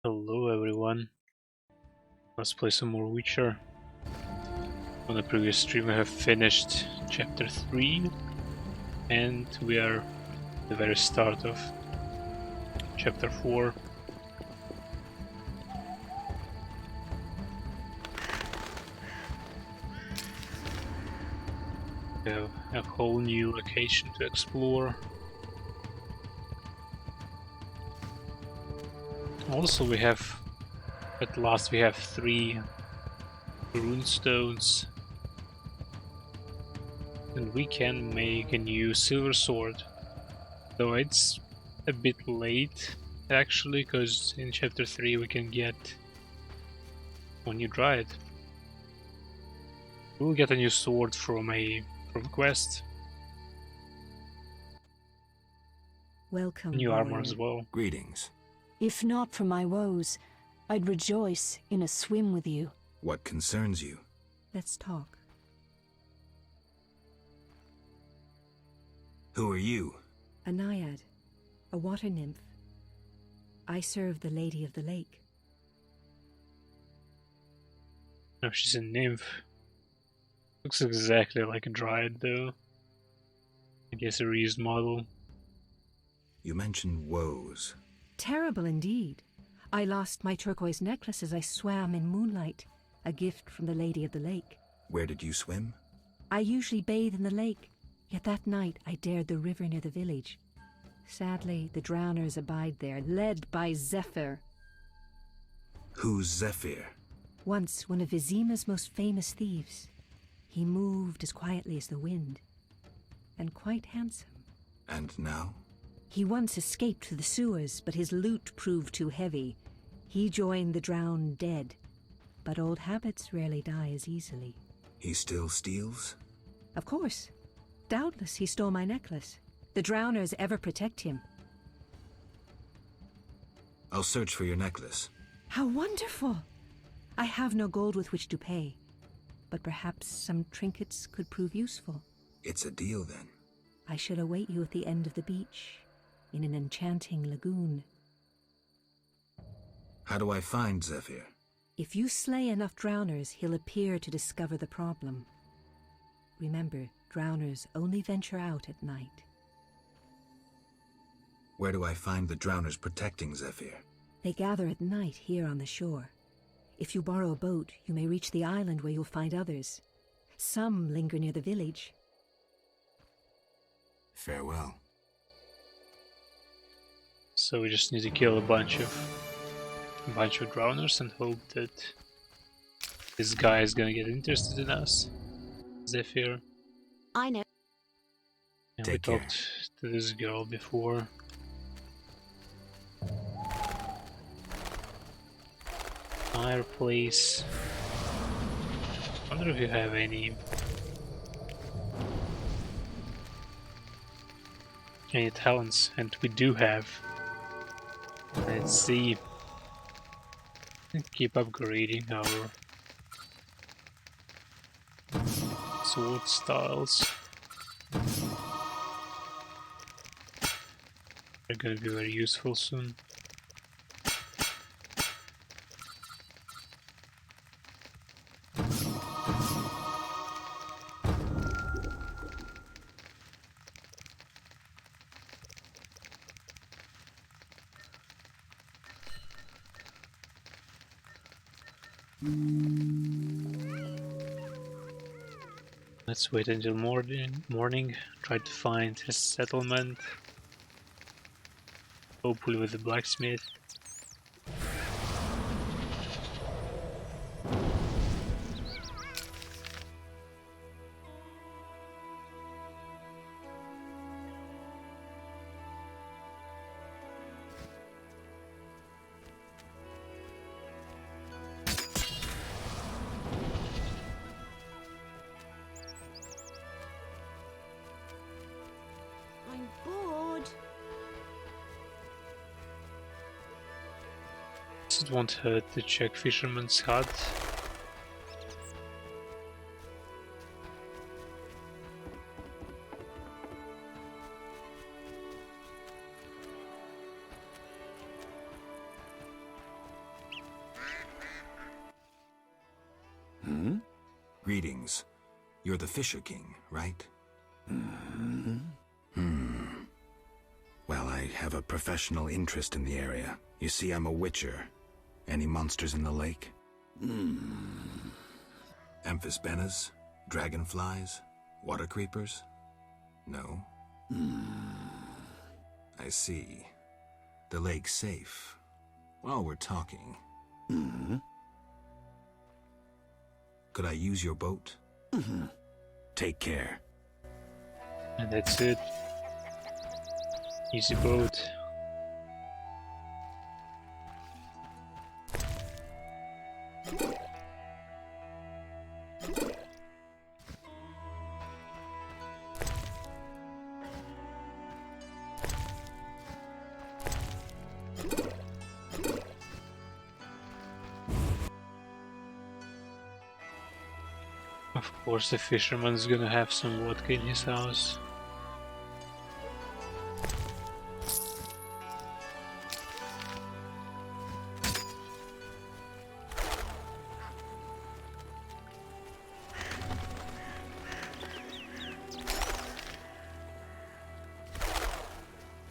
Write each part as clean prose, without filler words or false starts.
Hello everyone, let's play some more Witcher. On the previous stream I have finished chapter 3 and we are at the very start of chapter 4. We have a whole new location to explore. Also at last we have 3 runestones. And we can make a new silver sword. Though it's a bit late actually, because in chapter 3 we can get when you dry it. We'll get a new sword from a quest. Welcome, New armor warrior. as well. Greetings. If not for my woes, I'd rejoice in a swim with you. What concerns you? Let's talk. Who are you? A naiad, a water nymph. I serve the Lady of the Lake. No, she's a nymph. Looks exactly like a dryad though. I guess a reused model. You mentioned woes. Terrible indeed. I lost my turquoise necklace as I swam in moonlight, a gift from the Lady of the Lake. Where did you swim? I usually bathe in the lake, yet that night I dared the river near the village. Sadly, the drowners abide there, led by Zephyr. Who's Zephyr? Once one of Vizima's most famous thieves. He moved as quietly as the wind, and quite handsome. And now? He once escaped through the sewers, but his loot proved too heavy. He joined the drowned dead, but old habits rarely die as easily. He still steals? Of course. Doubtless he stole my necklace. The drowners ever protect him. I'll search for your necklace. How wonderful! I have no gold with which to pay, but perhaps some trinkets could prove useful. It's a deal then. I shall await you at the end of the beach, in an enchanting lagoon. How do I find Zephyr? If you slay enough drowners, he'll appear to discover the problem. Remember, drowners only venture out at night. Where do I find the drowners protecting Zephyr? They gather at night here on the shore. If you borrow a boat, you may reach the island where you'll find others. Some linger near the village. Farewell. So we just need to kill a bunch of drowners and hope that this guy is gonna get interested in us. Zephyr. I know. And Take we care. talked to this girl before. Fireplace. Wonder if you have any talents, and we do have. Let's see. Keep upgrading our sword styles. They're gonna be very useful soon. Let's wait until morning, try to find a settlement, hopefully with the blacksmith. I'm bored. It won't hurt to check Fisherman's Hut. Greetings. You're the Fisher King, right? Well, I have a professional interest in the area. You see, I'm a witcher. Any monsters in the lake? Amphisbaenas? Dragonflies? Water creepers? No? I see. The lake's safe. While we're talking... Could I use your boat? Take care. And that's it. Easy boat. Of course, the fisherman's gonna have some vodka in his house.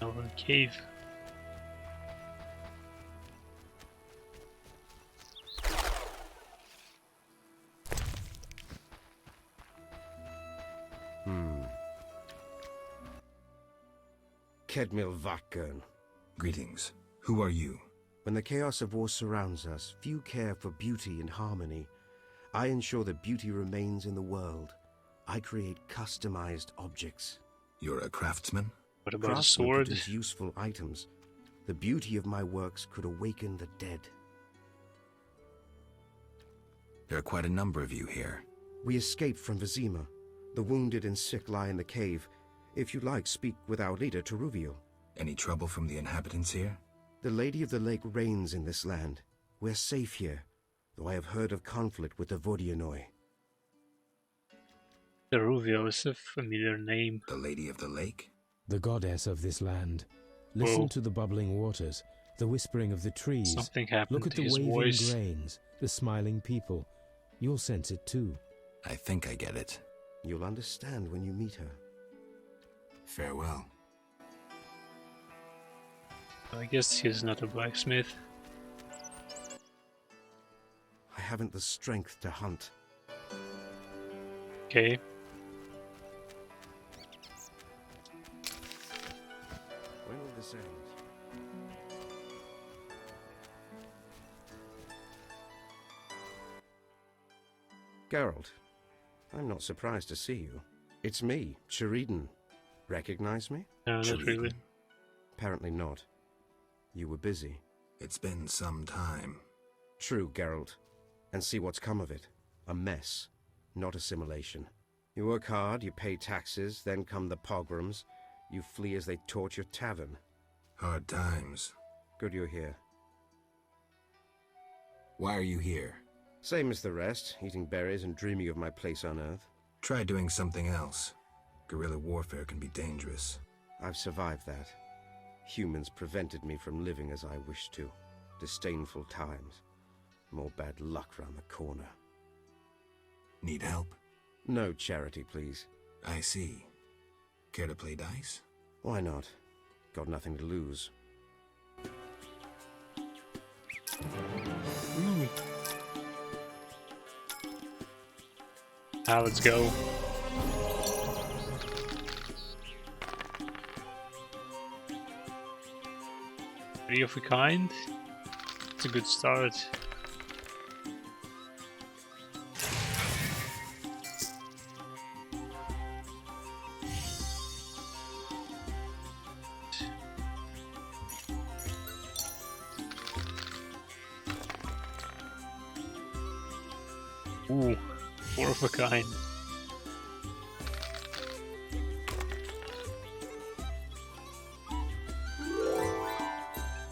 Over a cave. Kedmil Vatgern. Greetings. Who are you? When the chaos of war surrounds us, few care for beauty and harmony. I ensure that beauty remains in the world. I create customized objects. You're a craftsman? What about a Craftsmen sword? produce useful items. The beauty of my works could awaken the dead. There are quite a number of you here. We escaped from Vizima. The wounded and sick lie in the cave. If you like, speak with our leader, Teruvio. Any trouble from the inhabitants here? The Lady of the Lake reigns in this land. We're safe here, though I have heard of conflict with the Vodianoi. Teruvio is a familiar name. The Lady of the Lake? The goddess of this land. Listen Whoa. to the bubbling waters, the whispering of the trees. Something happened Look at to the his waving voice. grains, the smiling people. You'll sense it too. I think I get it. You'll understand when you meet her. Farewell. I guess he's not a blacksmith. I haven't the strength to hunt. Okay. When will this end? Geralt, I'm not surprised to see you. It's me, Sheridan. Recognize me? No, not really. Apparently not. You were busy. It's been some time. True, Geralt. And see what's come of it. A mess, not assimilation. You work hard, you pay taxes, then come the pogroms. You flee as they torch your tavern. Hard times. Good you're here. Why are you here? Same as the rest, eating berries and dreaming of my place on Earth. Try doing something else. Guerrilla warfare can be dangerous. I've survived that. Humans prevented me from living as I wished to. Disdainful times. More bad luck round the corner. Need help? No charity, please. I see. Care to play dice? Why not? Got nothing to lose. Ah, let's go. Three of a kind. It's a good start. Ooh, four of a kind.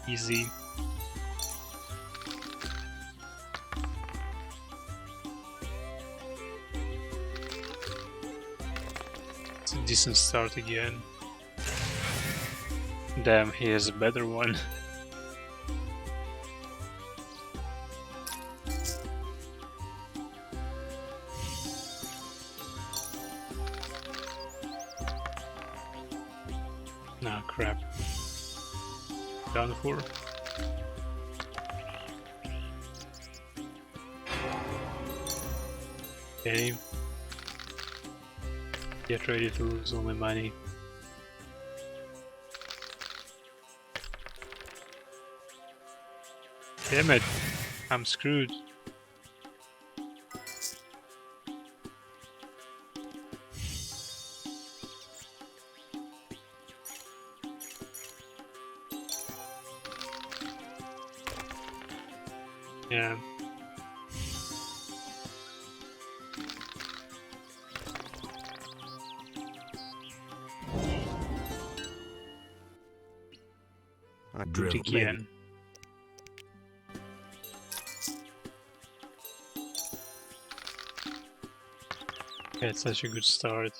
Easy. It's a decent start again. Damn, he has a better one. done for. Okay. Get ready to lose all my money. Damn it! I'm screwed. Yeah. Do it again. Yeah, it's such a good start.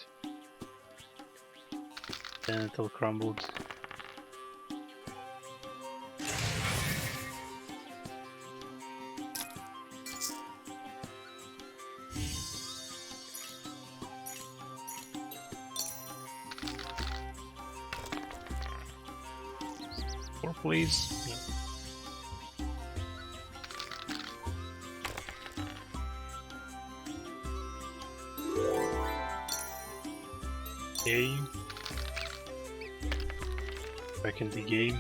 Then it all crumbled. Four, please. No. Okay. Back in the game.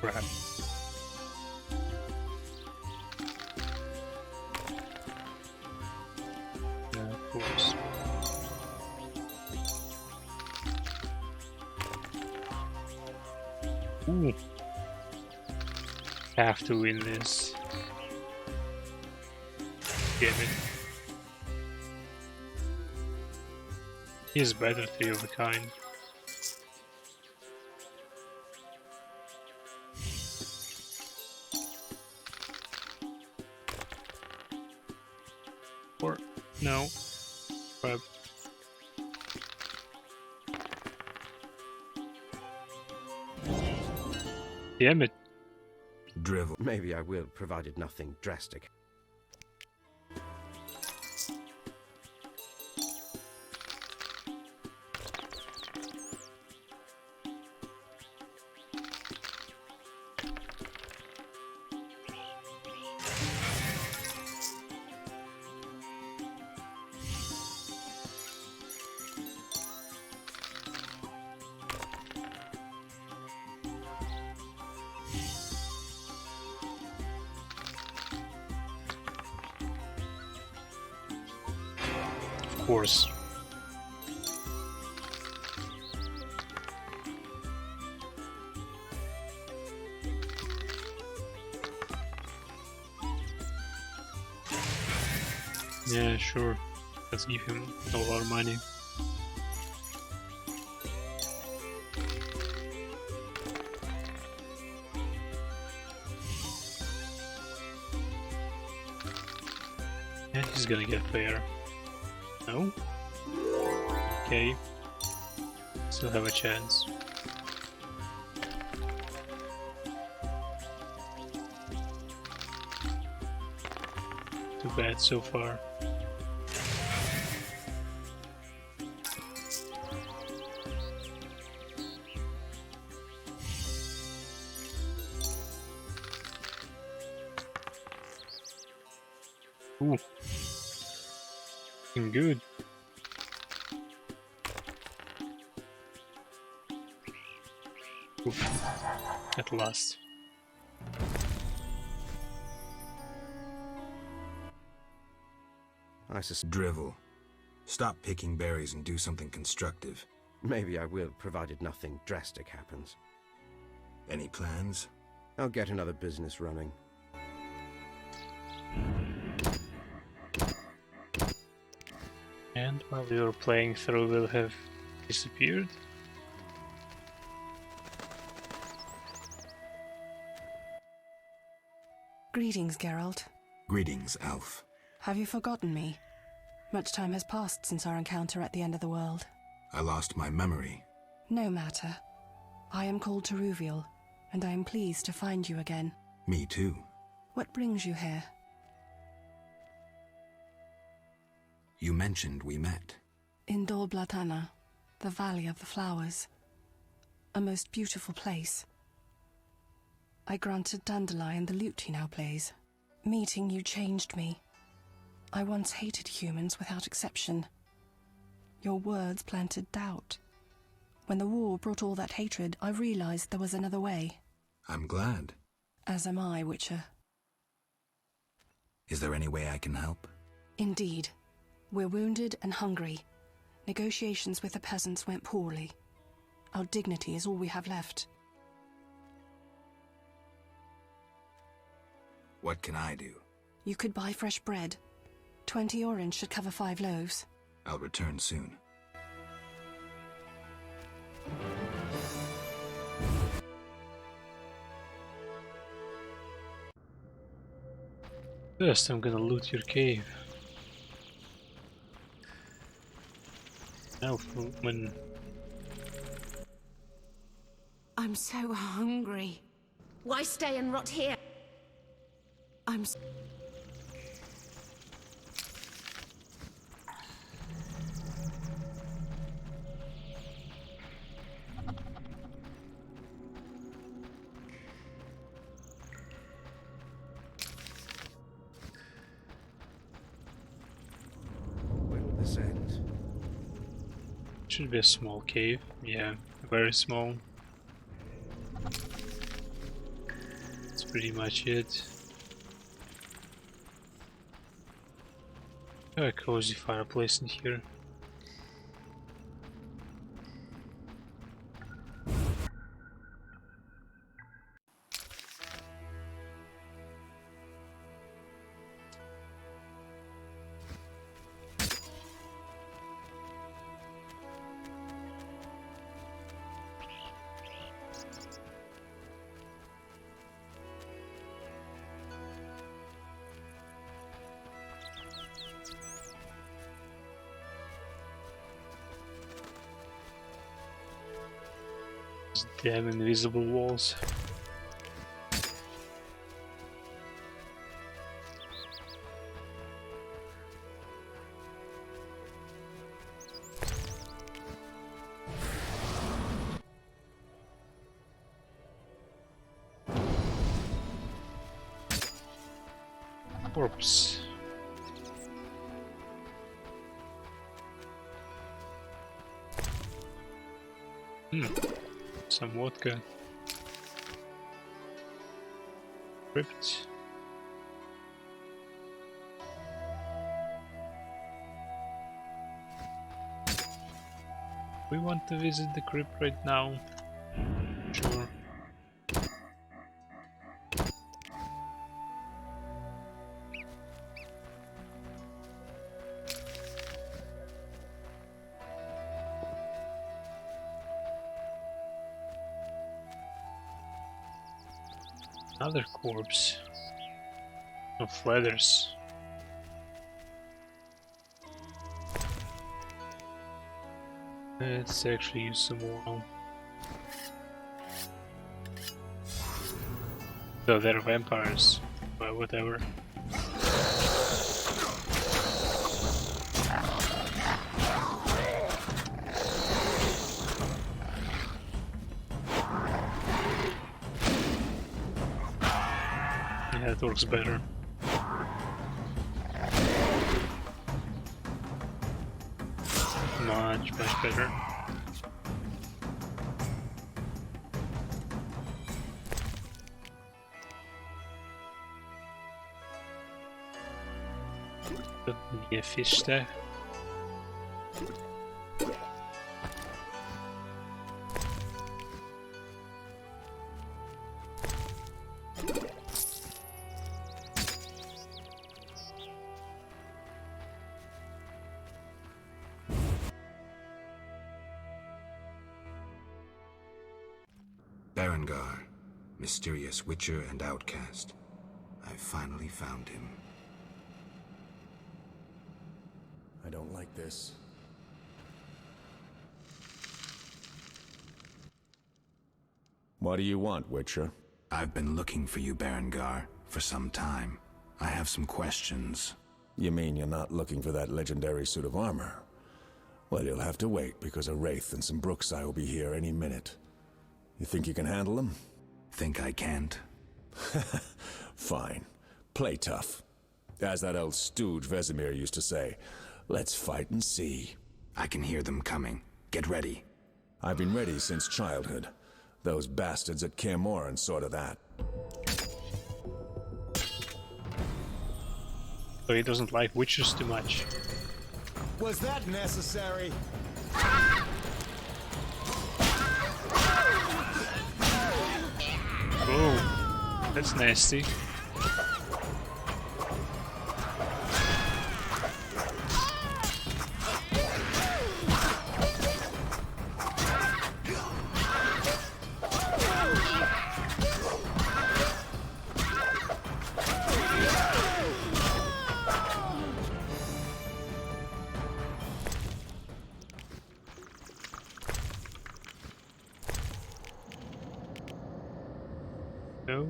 Crap. Yeah, of course. Ooh. Have to win this. Damn it. He's better 3 of a kind. Or no. Crap. Damn it. Drivel. Maybe I will, provided nothing drastic. Of course. Yeah, sure. Let's give him all our money. And he's gonna get there. No? Okay. Still have a chance. Too bad so far. Ooh. Looking good. Oof. At last. I suspect. Drivel. Stop picking berries and do something constructive. Maybe I will, provided nothing drastic happens. Any plans? I'll get another business running. And while we were playing through, will have disappeared. Greetings, Geralt. Greetings, Elf. Have you forgotten me? Much time has passed since our encounter at the end of the world. I lost my memory. No matter. I am called to Ruviel, and I am pleased to find you again. Me too. What brings you here? You mentioned we met. In Dol Blatana, the Valley of the Flowers. A most beautiful place. I granted Dandelion the lute he now plays. Meeting you changed me. I once hated humans without exception. Your words planted doubt. When the war brought all that hatred, I realized there was another way. I'm glad. As am I, Witcher. Is there any way I can help? Indeed. We're wounded and hungry. Negotiations with the peasants went poorly. Our dignity is all we have left. What can I do? You could buy fresh bread. 20 orange should cover 5 loaves. I'll return soon. First, I'm gonna loot your cave. Now, when I'm so hungry. Why stay and rot here? Where will this end? should be a small cave. Yeah, very small. That's pretty much it. A cozy fireplace in here. Damn invisible walls. Corpse. Some vodka. Crypt. We want to visit the crypt right now. Sure. Another corpse of feathers. Let's actually use some more. Though they're vampires, but whatever. Yeah, it works better. Much better. Could be a fish there. Berengar, mysterious witcher and outcast. I finally found him. I don't like this. What do you want, Witcher? I've been looking for you, Berengar, for some time. I have some questions. You mean you're not looking for that legendary suit of armor? Well, you'll have to wait, because a Wraith and some Brookside will be here any minute. You think you can handle them? Think I can't? Fine. Play tough. As that old stooge Vesemir used to say, let's fight and see. I can hear them coming. Get ready. I've been ready since childhood. Those bastards at Kaer Morhen sorta that. So he doesn't like witches too much. Was that necessary? Oh, that's nasty. No.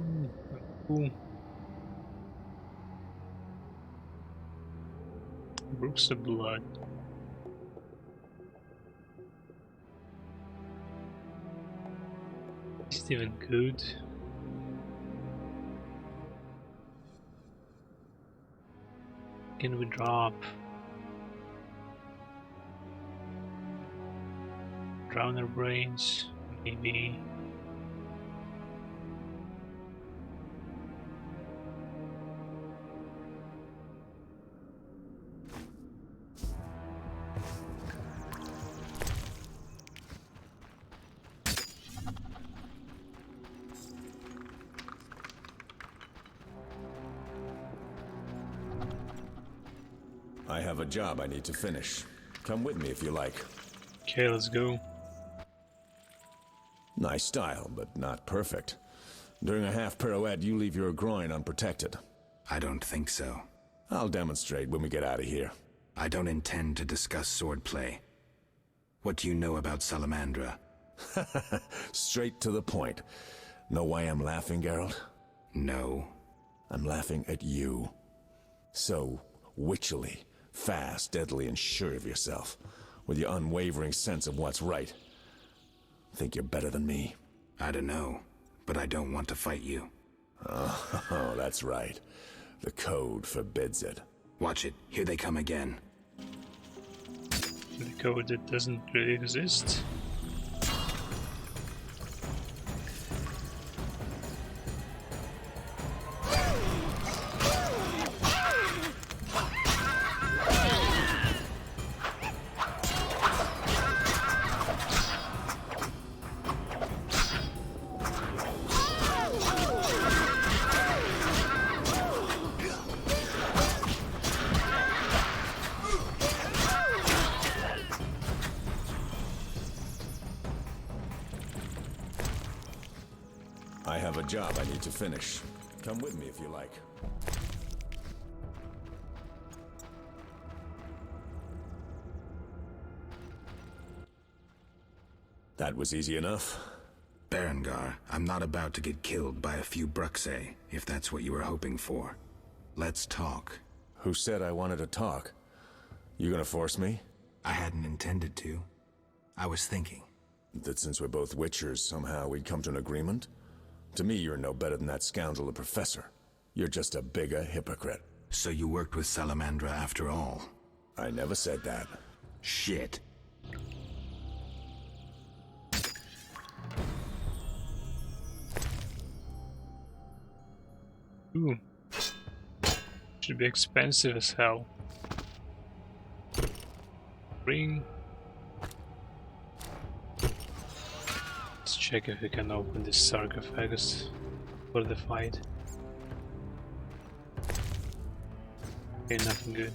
Cool. Brooks of blood. Is it even good? Can we drop? Drown our brains? Maybe. I have a job I need to finish. Come with me if you like. Okay, let's go. Nice style, but not perfect. During a half pirouette, you leave your groin unprotected. I don't think so. I'll demonstrate when we get out of here. I don't intend to discuss swordplay. What do you know about Salamandra? Straight to the point. Know why I'm laughing, Geralt? No. I'm laughing at you. So witchily, fast, deadly, and sure of yourself, with your unwavering sense of what's right. Think you're better than me? I don't know, but I don't want to fight you. Oh, that's right. The code forbids it. Watch it. Here they come again. The code that doesn't really exist. I have a job I need to finish. Come with me if you like. That was easy enough. Berengar, I'm not about to get killed by a few Bruxay, if that's what you were hoping for. Let's talk. Who said I wanted to talk? You gonna force me? I hadn't intended to. I was thinking. That since we're both Witchers, somehow we'd come to an agreement? To me, you're no better than that scoundrel, the professor. You're just a bigger hypocrite. So you worked with Salamandra after all? I never said that. Shit. Ooh. Should be expensive as hell. Ring. Let's check if we can open this sarcophagus for the fight. Okay, nothing good.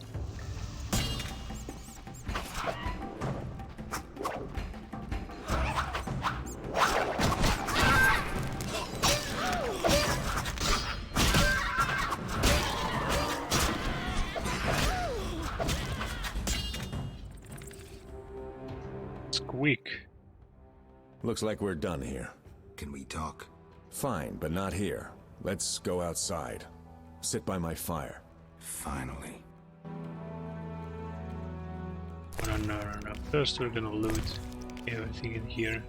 Squeak. Looks like we're done here. Can we talk? Fine, but not here. Let's go outside. Sit by my fire. Finally. No. First we're gonna loot everything in here.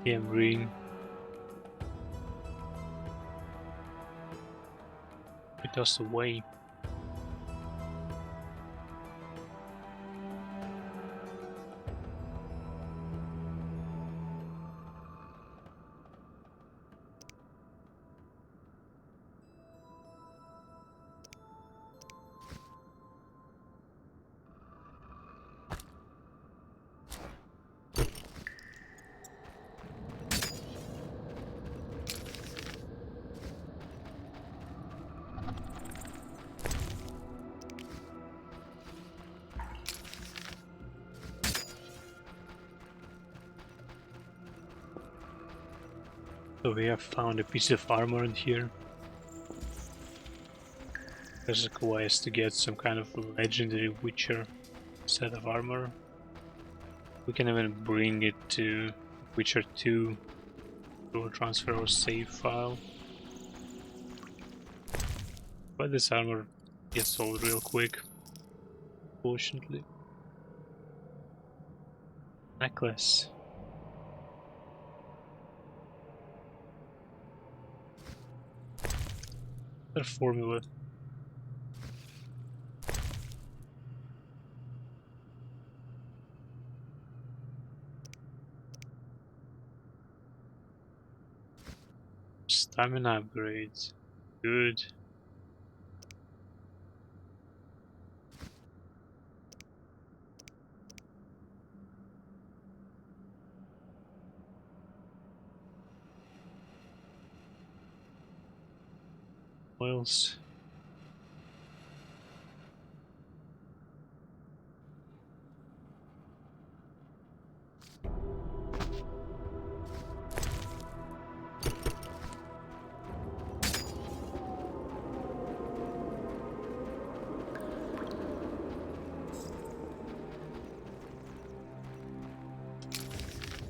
Damn ring. It us away. So we have found a piece of armor in here. There's a quest to get some kind of legendary Witcher set of armor. We can even bring it to Witcher 2 to transfer our save file. But this armor gets sold real quick, fortunately. Necklace. Their formula. Stamina upgrades. Good. Oils.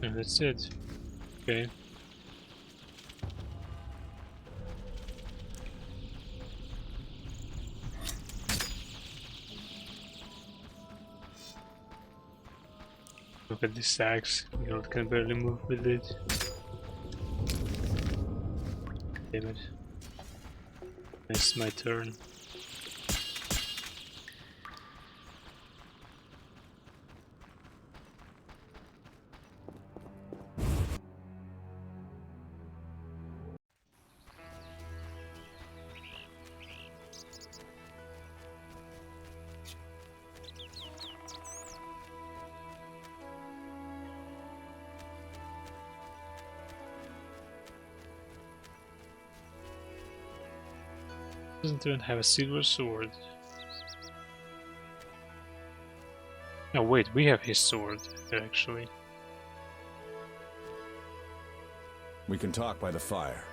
And that's it. Okay. Look at this axe. You can barely move with it. Damn it. It's my turn. Doesn't even have a silver sword. Oh wait, we have his sword, actually. We can talk by the fire.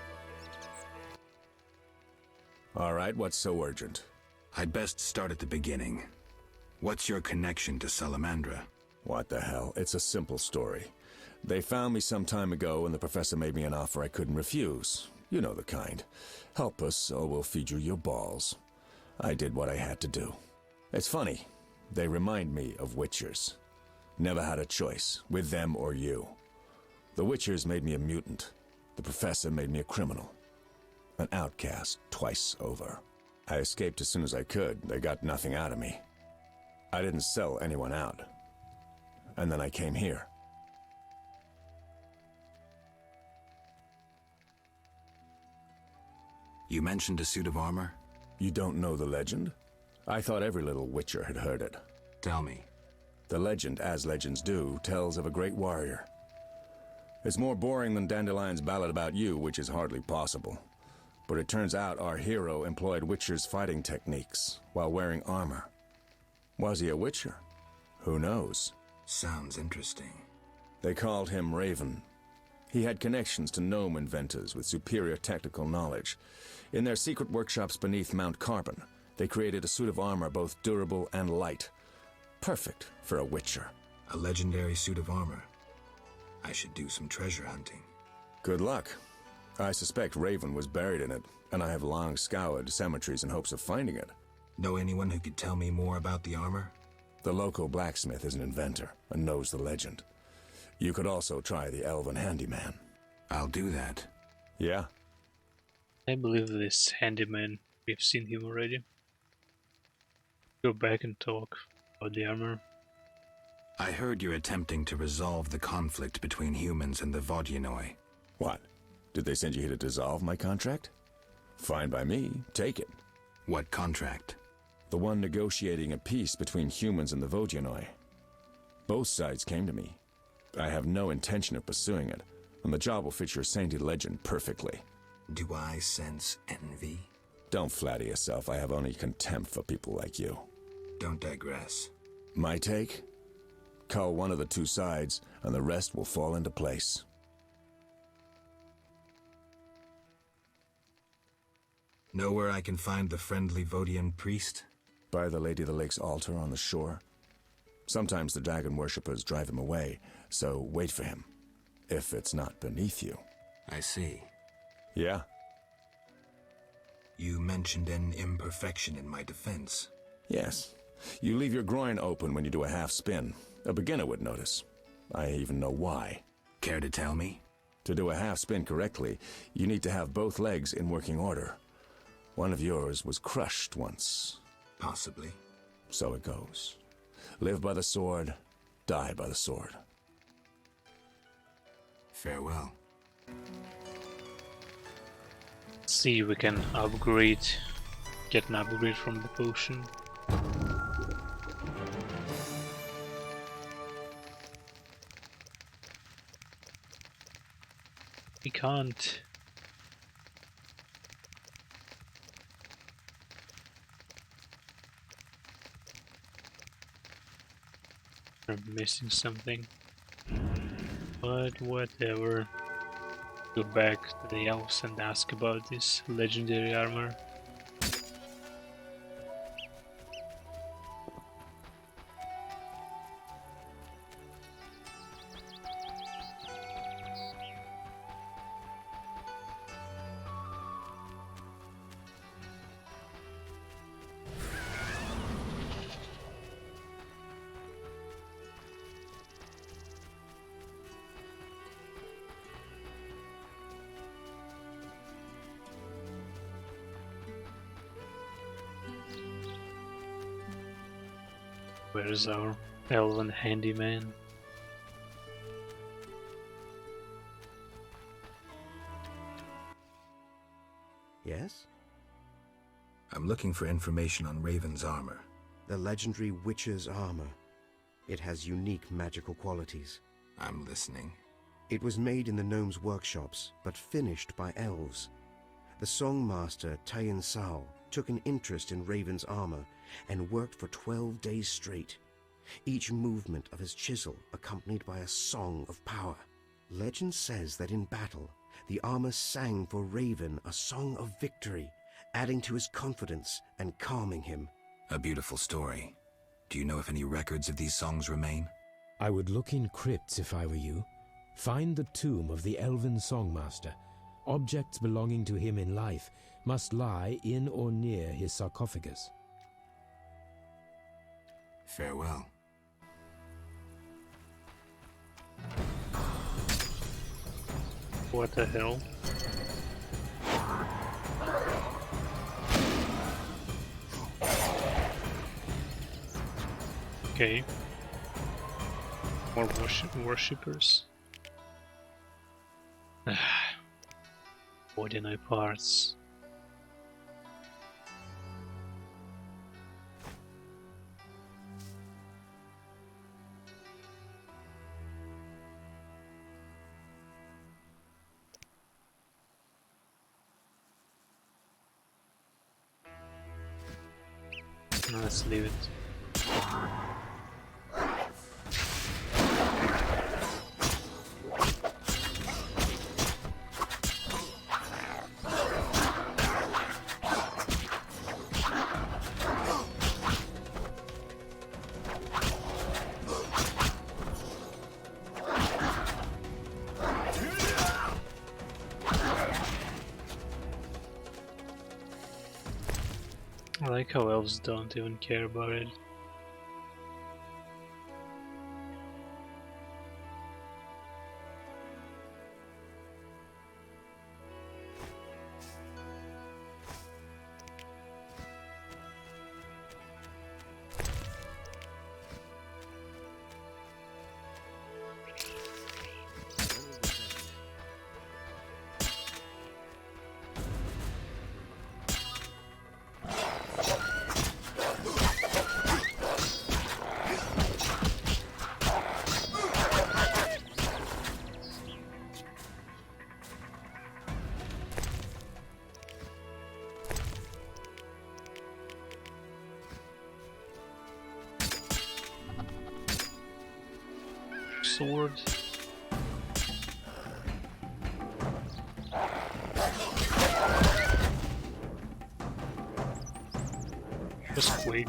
Alright, what's so urgent? I'd best start at the beginning. What's your connection to Salamandra? What the hell? It's a simple story. They found me some time ago and the professor made me an offer I couldn't refuse. You know the kind. Help us or we'll feed you your balls. I did what I had to do. It's funny. They remind me of Witchers. Never had a choice, with them or you. The Witchers made me a mutant. The professor made me a criminal. An outcast twice over. I escaped as soon as I could. They got nothing out of me. I didn't sell anyone out. And then I came here. You mentioned a suit of armor? You don't know the legend? I thought every little Witcher had heard it. Tell me. The legend, as legends do, tells of a great warrior. It's more boring than Dandelion's ballad about you, which is hardly possible. But it turns out our hero employed Witcher's fighting techniques while wearing armor. Was he a Witcher? Who knows? Sounds interesting. They called him Raven. He had connections to gnome inventors with superior technical knowledge. In their secret workshops beneath Mount Carbon, they created a suit of armor both durable and light. Perfect for a witcher. A legendary suit of armor. I should do some treasure hunting. Good luck. I suspect Raven was buried in it, and I have long scoured cemeteries in hopes of finding it. Know anyone who could tell me more about the armor? The local blacksmith is an inventor and knows the legend. You could also try the elven handyman. I'll do that. Yeah? I believe this handyman, we've seen him already. Go back and talk about the armor. I heard you're attempting to resolve the conflict between humans and the Vodyanoi. What? Did they send you here to dissolve my contract? Fine by me. Take it. What contract? The one negotiating a peace between humans and the Vodyanoi. Both sides came to me. I have no intention of pursuing it, and the job will fit your sainted legend perfectly. Do I sense envy? Don't flatter yourself. I have only contempt for people like you. Don't digress. My take? Cull one of the two sides, and the rest will fall into place. Know where I can find the friendly Vodian priest? By the Lady of the Lake's altar on the shore. Sometimes the dragon worshippers drive him away, so wait for him. If it's not beneath you. I see. Yeah? You mentioned an imperfection in my defense. Yes. You leave your groin open when you do a half spin. A beginner would notice. I even know why. Care to tell me? To do a half spin correctly, you need to have both legs in working order. One of yours was crushed once. Possibly. So it goes. Live by the sword, die by the sword. Farewell. See if we can upgrade, get an upgrade from the potion. We can't. We're missing something. But whatever. Go back to the elves and ask about this legendary armor. Where's our elven handyman? Yes? I'm looking for information on Raven's armor. The legendary Witcher's armor. It has unique magical qualities. I'm listening. It was made in the gnomes' workshops, but finished by elves. The songmaster Tayan Sao took an interest in Raven's armor and worked for 12 days straight, each movement of his chisel accompanied by a song of power. Legend says that in battle, the armor sang for Raven a song of victory, adding to his confidence and calming him. A beautiful story. Do you know if any records of these songs remain? I would look in crypts if I were you. Find the tomb of the elven songmaster. Objects belonging to him in life must lie in or near his sarcophagus. Farewell. What the hell? Okay. More worshippers. Ordinary parts. Let's leave it. I like how elves don't even care about it. Sword. Just wait.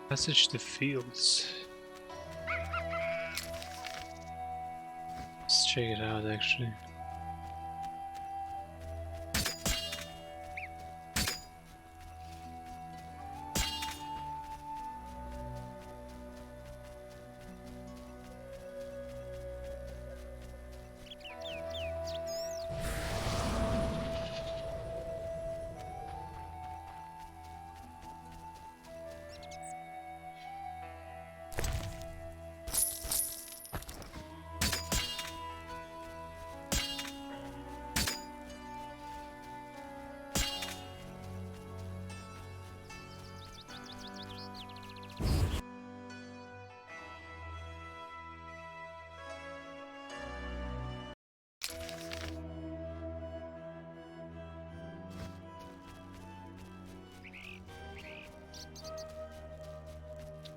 Passage to fields. Let's check it out actually.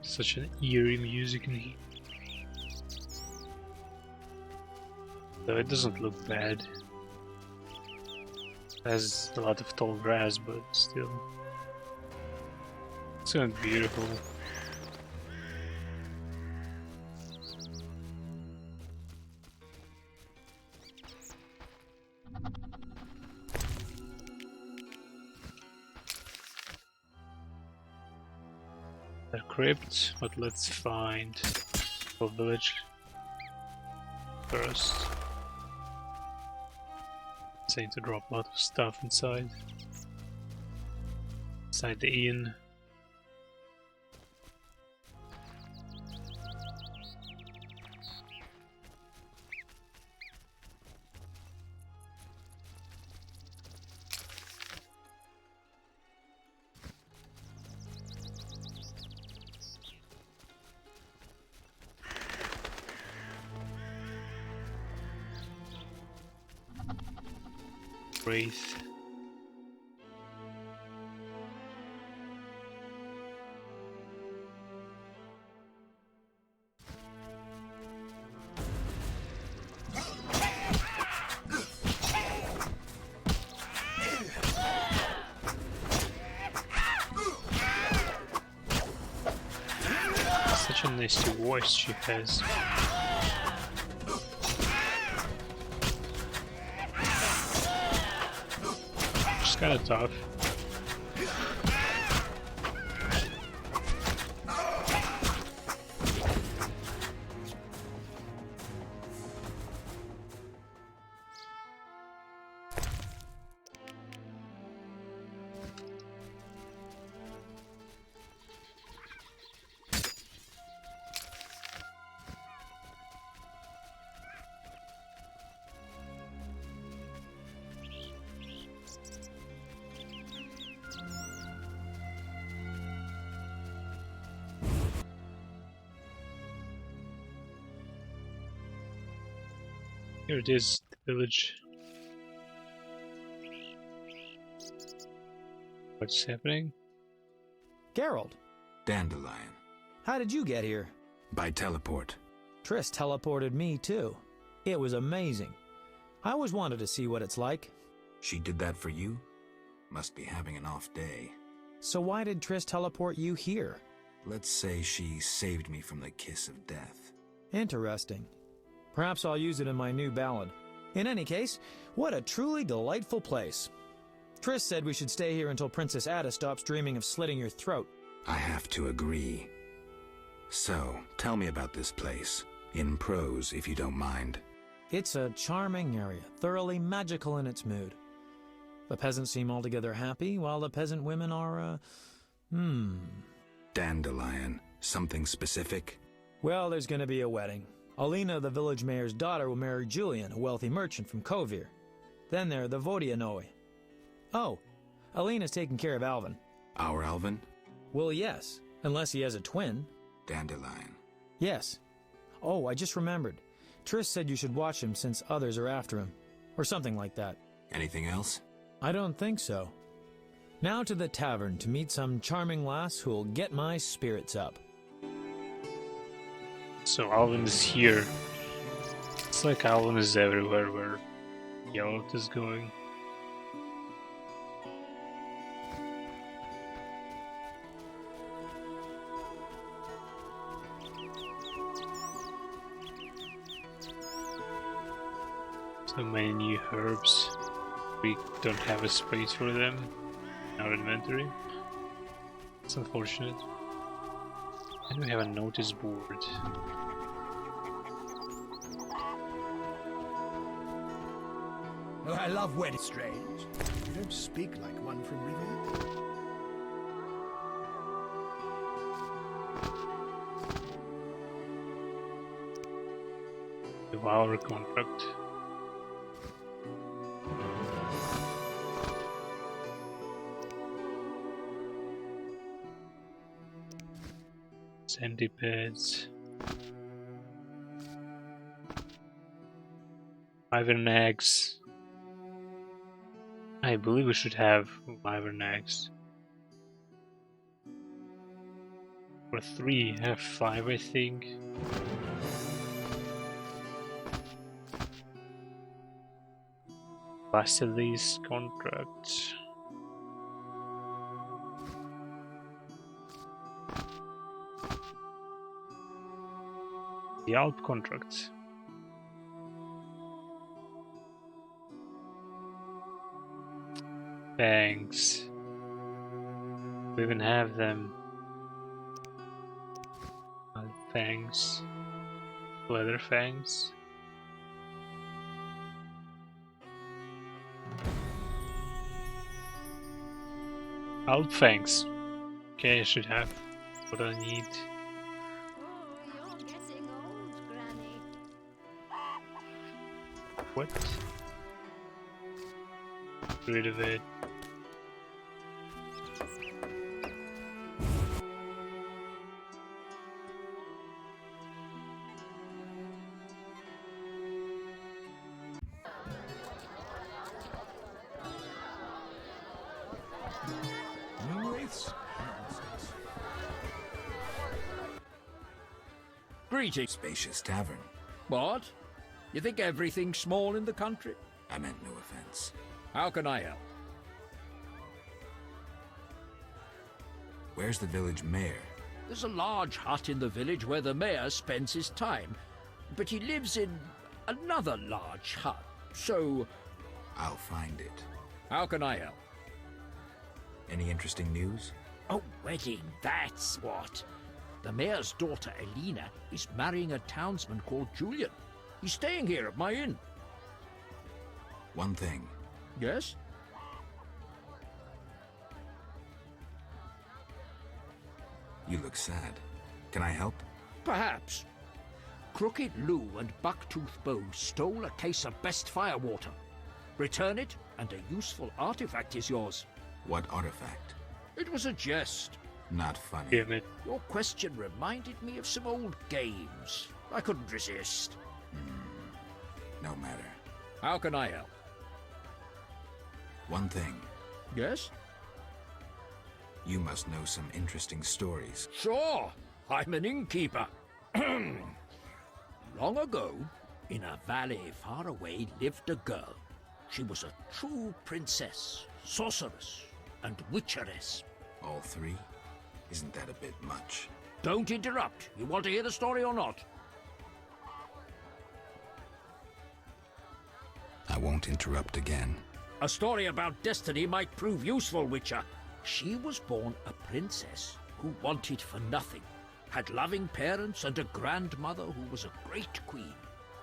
Such an eerie music in here. Though it doesn't look bad. It has a lot of tall grass, but still. It's kind of beautiful. A crypt, but let's find a village first. Saying to drop a lot of stuff inside the inn. Wraith. Such a nasty voice she has. She's kinda tough. Here it is, the village. What's happening? Geralt, Dandelion. How did you get here? By teleport. Triss teleported me, too. It was amazing. I always wanted to see what it's like. She did that for you? Must be having an off day. So why did Triss teleport you here? Let's say she saved me from the kiss of death. Interesting. Perhaps I'll use it in my new ballad. In any case, what a truly delightful place. Triss said we should stay here until Princess Ada stops dreaming of slitting your throat. I have to agree. So, tell me about this place. In prose, if you don't mind. It's a charming area, thoroughly magical in its mood. The peasants seem altogether happy, while the peasant women are, Dandelion. Something specific? Well, there's gonna be a wedding. Alina, the village mayor's daughter, will marry Julian, a wealthy merchant from Kovir. Then there are the Vodianoi. Oh, Alina's taking care of Alvin. Our Alvin? Well, yes, unless he has a twin. Dandelion. Yes. Oh, I just remembered. Triss said you should watch him since others are after him. Or something like that. Anything else? I don't think so. Now to the tavern to meet some charming lass who'll get my spirits up. So Alvin is here. It's like Alvin is everywhere where Geralt is going. So many new herbs. We don't have a space for them in our inventory. It's unfortunate. And we have a notice board. Oh, I love wedding. Strange. You don't speak like one from Rivia. Devour contract. Centipedes. Wyvern eggs. I believe we should have wyvern eggs. For 3, have 5 I think. Basilis contract. The Alp contract. Thanks. We even have them. Fangs. Leather fangs. Alp fangs. Okay, I should have what I need. You're getting old, Granny. What? Get rid of it. Greetings. Spacious tavern. What? You think everything's small in the country? I meant no offense. How can I help? Where's the village mayor? There's a large hut in the village where the mayor spends his time, but he lives in another large hut, so... I'll find it. How can I help? Any interesting news? A wedding, that's what. The mayor's daughter, Elena, is marrying a townsman called Julian. He's staying here at my inn. One thing. Yes? You look sad. Can I help? Perhaps. Crooked Lou and Bucktooth Bow stole a case of best firewater. Return it, and a useful artifact is yours. What artifact? It was a jest. Not funny. Damn it. Your question reminded me of some old games. I couldn't resist. No matter. How can I help? One thing. Yes? You must know some interesting stories. Sure, I'm an innkeeper. Long ago, in a valley far away, lived a girl. She was a true princess, sorceress, and witcheress. All three? Isn't that a bit much? Don't interrupt. You want to hear the story or not? I won't interrupt again. A story about destiny might prove useful, Witcher. She was born a princess who wanted for nothing, had loving parents and a grandmother who was a great queen.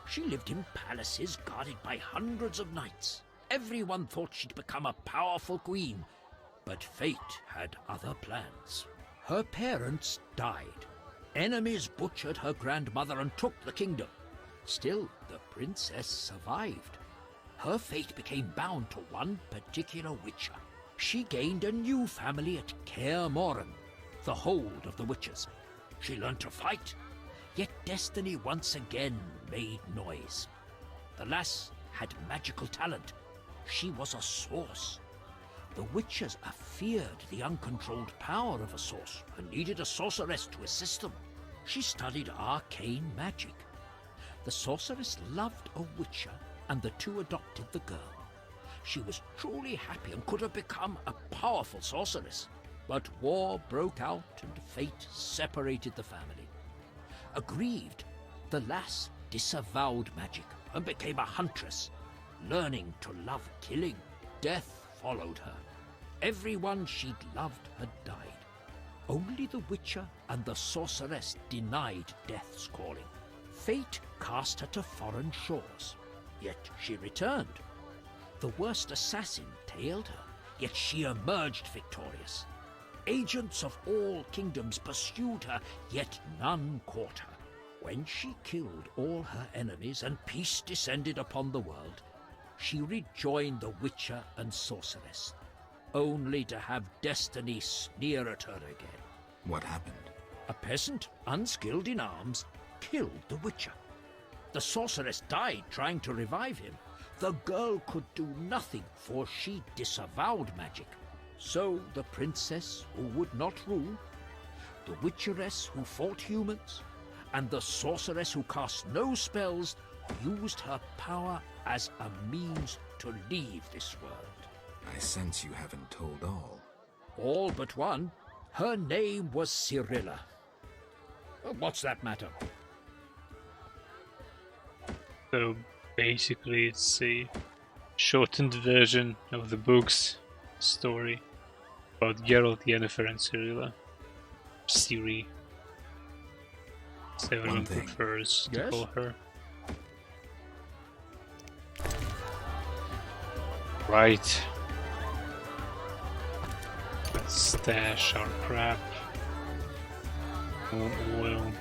She lived in palaces guarded by hundreds of knights. Everyone thought she'd become a powerful queen, but fate had other plans. Her parents died. Enemies butchered her grandmother and took the kingdom. Still, the princess survived. Her fate became bound to one particular witcher. She gained a new family at Kaer Morhen, the hold of the witches. She learned to fight, yet destiny once again made noise. The lass had magical talent. She was a source. The witches feared the uncontrolled power of a source and needed a sorceress to assist them. She studied arcane magic. The sorceress loved a witcher, and the two adopted the girl. She was truly happy and could have become a powerful sorceress. But war broke out and fate separated the family. Aggrieved, the lass disavowed magic and became a huntress, learning to love killing. Death followed her. Everyone she'd loved had died. Only the witcher and the sorceress denied death's calling. Fate cast her to foreign shores, yet she returned. The worst assassin tailed her, yet she emerged victorious. Agents of all kingdoms pursued her, yet none caught her. When she killed all her enemies and peace descended upon the world, she rejoined the witcher and sorceress, only to have destiny sneer at her again. What happened? A peasant, unskilled in arms, killed the witcher. The sorceress died trying to revive him. The girl could do nothing, for she disavowed magic. So the princess who would not rule, the witcheress who fought humans, and the sorceress who cast no spells used her power as a means to leave this world. I sense you haven't told all. All but one. Her name was Cyrilla. What's that matter? So basically it's a shortened version of the book's story about Geralt, Yennefer and Cyrilla. Ciri. So everyone prefers to call her. Right. Let's stash our crap. More oil.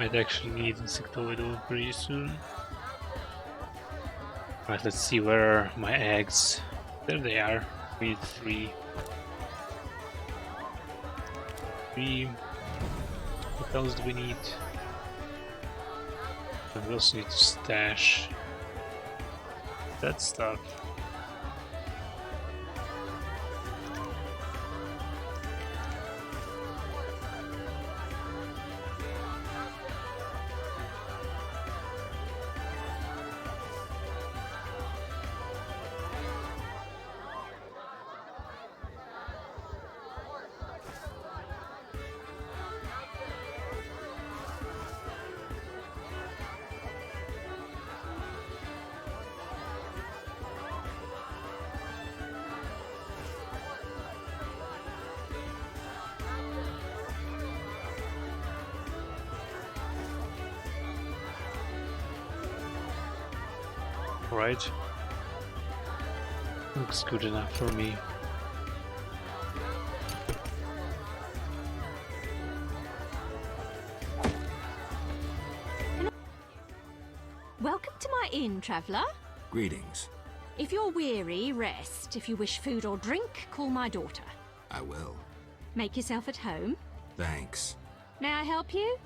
Might actually need insectoid pretty soon. Right, let's see where are my eggs. There they are. We need 3. 3. What else do we need? And we also need to stash that stuff. Right. Looks good enough for me. Welcome to my inn, traveller. Greetings. If you're weary, rest. If you wish food or drink, call my daughter. I will. Make yourself at home. Thanks. May I help you?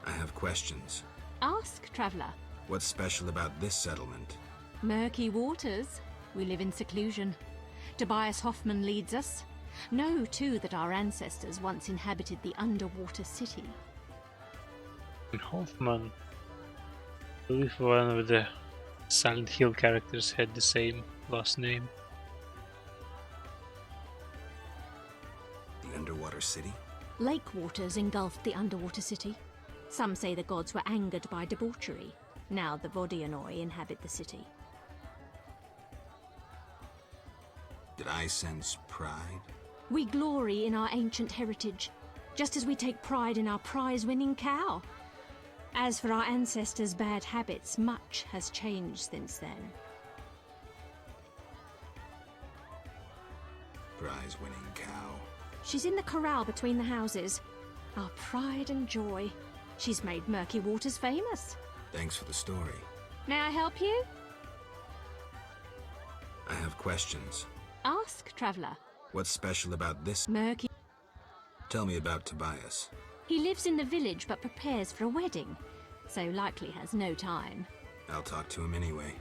I have questions. Ask, traveller. What's special about this settlement? Murky waters. We live in seclusion. Tobias Hoffman leads us. Know, too, that our ancestors once inhabited the underwater city. And Hoffman. I believe one of the Silent Hill characters had the same last name. The underwater city? Lake waters engulfed the underwater city. Some say the gods were angered by debauchery. Now the Vodianoi inhabit the city. Did I sense pride? We glory in our ancient heritage, just as we take pride in our prize-winning cow. As for our ancestors' bad habits, much has changed since then. Prize-winning cow. She's in the corral between the houses. Our pride and joy. She's made Murky Waters famous. Thanks for the story. May I help you? I have questions. Ask, traveller. What's special about this? Murky. Tell me about Tobias. He lives in the village but prepares for a wedding, so likely has no time. I'll talk to him anyway.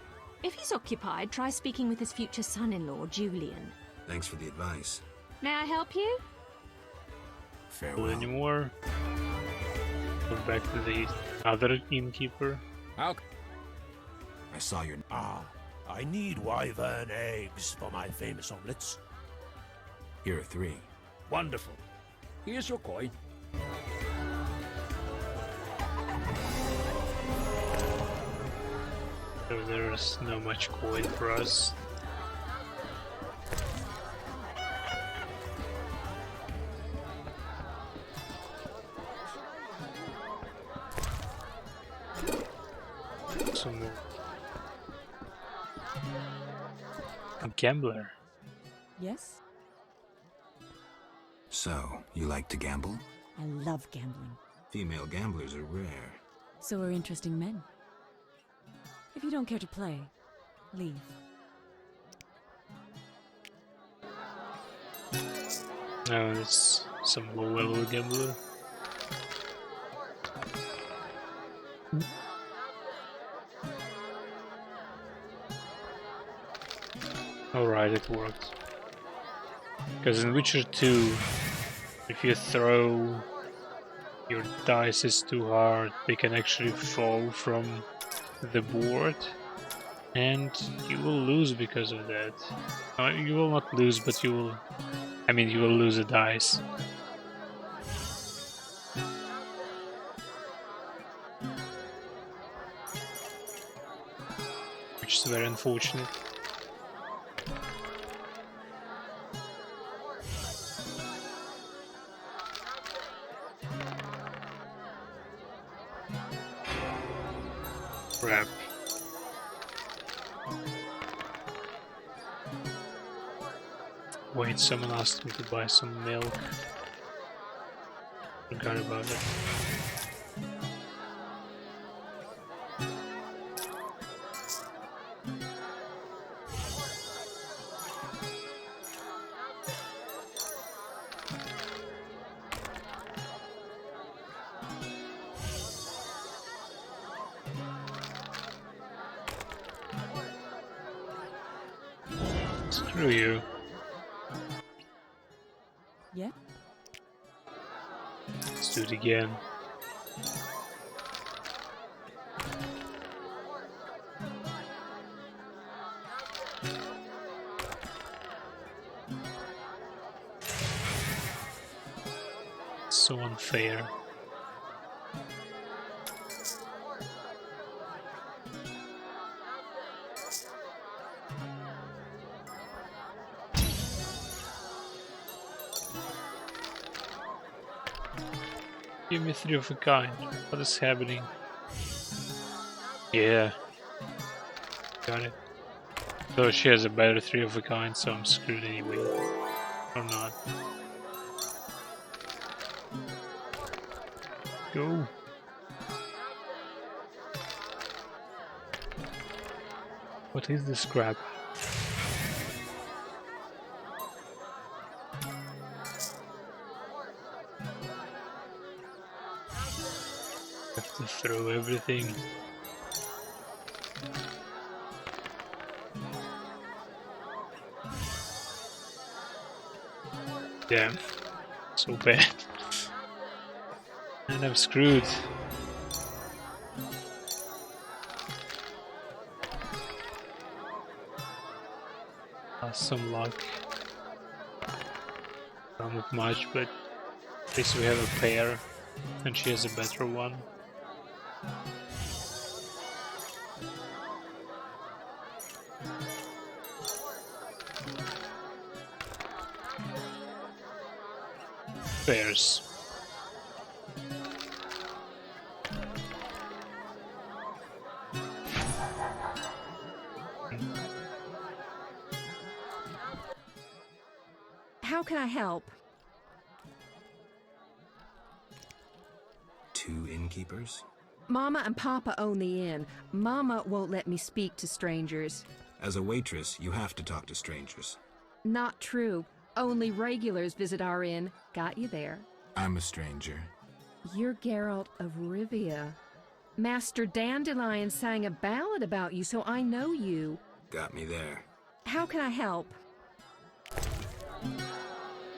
If he's occupied, try speaking with his future son-in-law, Julian. Thanks for the advice. May I help you? Farewell. Anymore? Go back to the other innkeeper. How? I saw your... I need wyvern eggs for my famous omelettes. Here are 3. Wonderful. Here's your coin. So there's not much coin for us. Some more. A gambler. Yes? So, you like to gamble? I love gambling. Female gamblers are rare. So are interesting men. If you don't care to play, leave. No, it's some low-level gambler. Alright, it worked. Because in Witcher 2, if you throw your dice too hard, they can actually fall from the board, and you will lose because of that. You will not lose, but you will... I mean, you will lose a dice. Which is very unfortunate. Crap. Wait, someone asked me to buy some milk. Forgot about it. Screw you. Yeah? Let's do it again. So unfair. Give me 3 of a kind. What is happening? Yeah. Got it. So she has a better 3 of a kind, so I'm screwed anyway. Or not. Go. What is this crap? Have to throw everything. Damn. So bad. And I'm screwed. Some luck. Not much, but at least we have a pair, and she has a better one. Pairs. How can I help? 2 innkeepers? Mama and Papa own the inn. Mama won't let me speak to strangers. As a waitress, you have to talk to strangers. Not true. Only regulars visit our inn. Got you there. I'm a stranger. You're Geralt of Rivia. Master Dandelion sang a ballad about you, so I know you. Got me there. How can I help?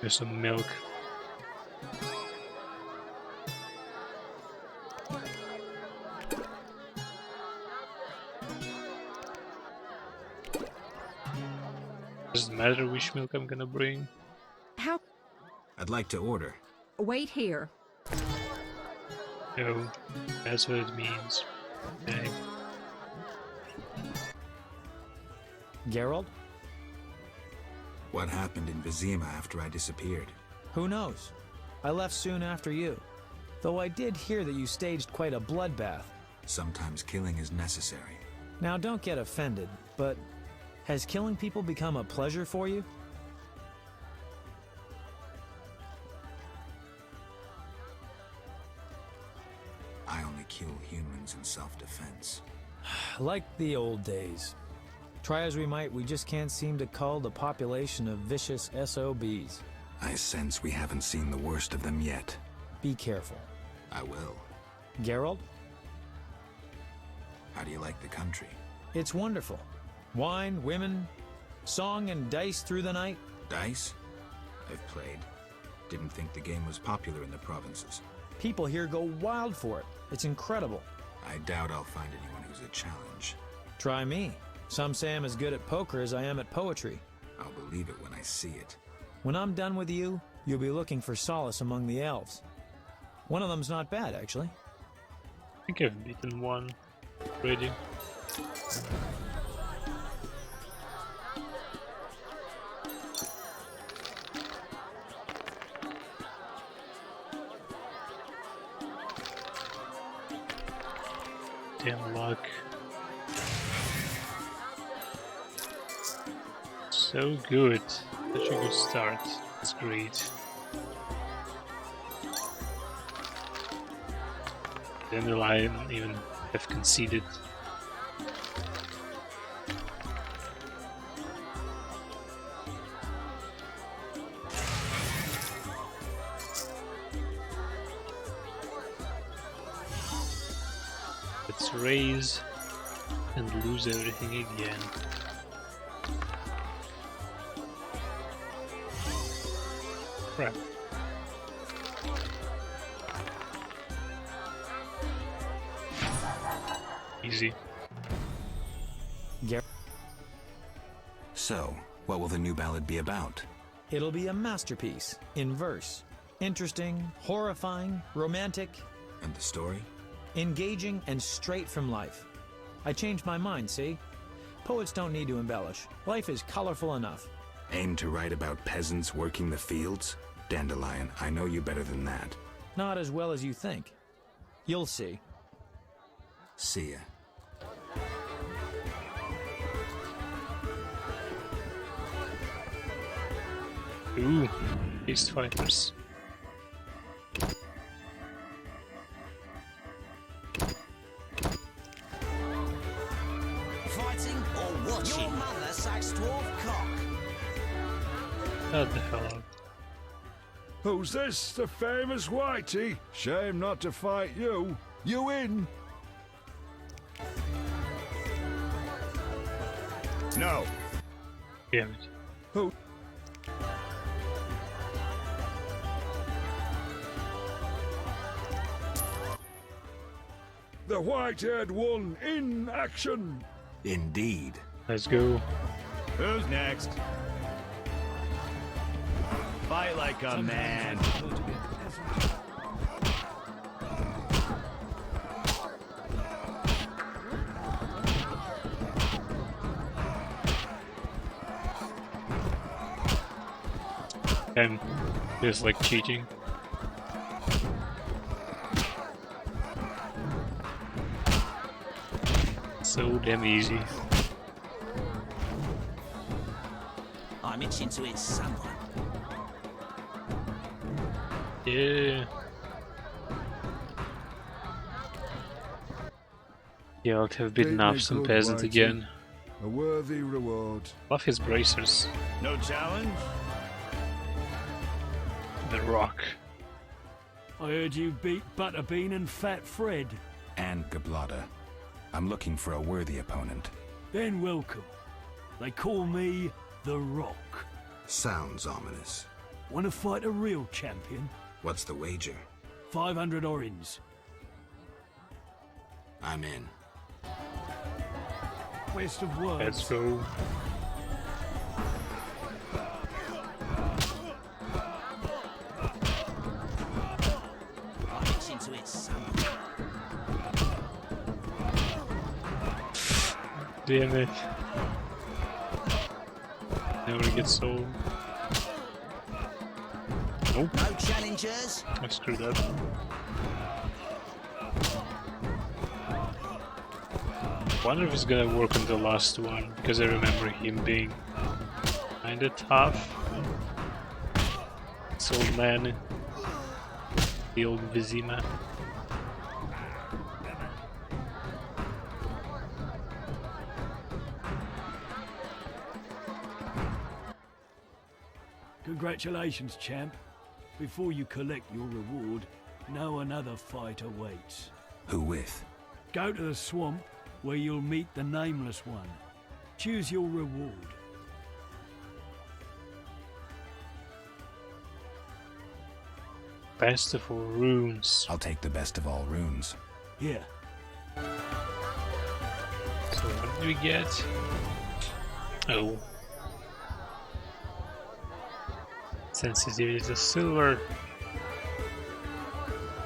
There's some milk. Doesn't matter which milk I'm gonna bring. How? I'd like to order. Wait here. No, that's what it means. Okay. Geralt? What happened in Vizima after I disappeared? Who knows? I left soon after you. Though I did hear that you staged quite a bloodbath. Sometimes killing is necessary. Now don't get offended, but has killing people become a pleasure for you? I only kill humans in self-defense. Like the old days. Try as we might, we just can't seem to cull the population of vicious SOBs. I sense we haven't seen the worst of them yet. Be careful. I will. Geralt? How do you like the country? It's wonderful. Wine, women, song and dice through the night. Dice? I've played. Didn't think the game was popular in the provinces. People here go wild for it. It's incredible. I doubt I'll find anyone who's a challenge. Try me. Some say I'm as good at poker as I am at poetry. I'll believe it when I see it. When I'm done with you, you'll be looking for solace among the elves. One of them's not bad, actually. I think I've beaten one already. Damn luck. So good. Such a good start. That's great. Dandelion even have conceded. Let's raise and lose everything again. Crap. Easy. So, what will the new ballad be about? It'll be a masterpiece, in verse. Interesting, horrifying, romantic. And the story? Engaging and straight from life. I changed my mind, see? Poets don't need to embellish. Life is colorful enough. Aim to write about peasants working the fields? Dandelion, I know you better than that. Not as well as you think. You'll see. See ya. Ooh, beast fighters. Fighting or watching? Your mother sucks dwarf cock. What the hell? Who's this? The famous Whitey? Shame not to fight you. You in? No. Damn it. Who? The white-haired one in action. Indeed. Let's go. Who's next? Fight like a man. Feels like cheating. So damn easy. I'm itching to hit someone. Yeah. Yeah, I'll have beaten Treat up me some good, peasant Whitey. again. A worthy reward. Love his bracers. No challenge? The Rock. I heard you beat Butterbean and Fat Fred. And Gablada. I'm looking for a worthy opponent. Then welcome. They call me The Rock. Sounds ominous. Want to fight a real champion? What's the wager? 500 orins. I'm in. Waste of words. Let's go. I'm itching to hit someone. Damn it. Never get sold. Nope. No challengers. I screwed up. Wonder if it's gonna work on the last one, because I remember him being kinda tough. This old man. The old Vizima. Congratulations, champ. Before you collect your reward, know another fight awaits. Who with? Go to the swamp, where you'll meet the Nameless One. Choose your reward. Best of all runes. I'll take the best of all runes. Here. So what do we get? Oh. Sensitivity to silver.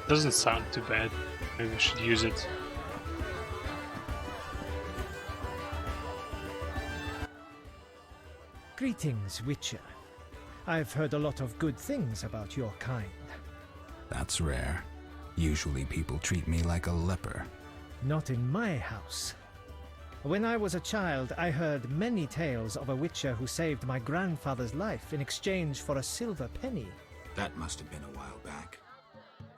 Doesn't sound too bad. Maybe we should use it. Greetings, Witcher. I've heard a lot of good things about your kind. That's rare. Usually people treat me like a leper. Not in my house. When I was a child, I heard many tales of a Witcher who saved my grandfather's life in exchange for a silver penny. That must have been a while back.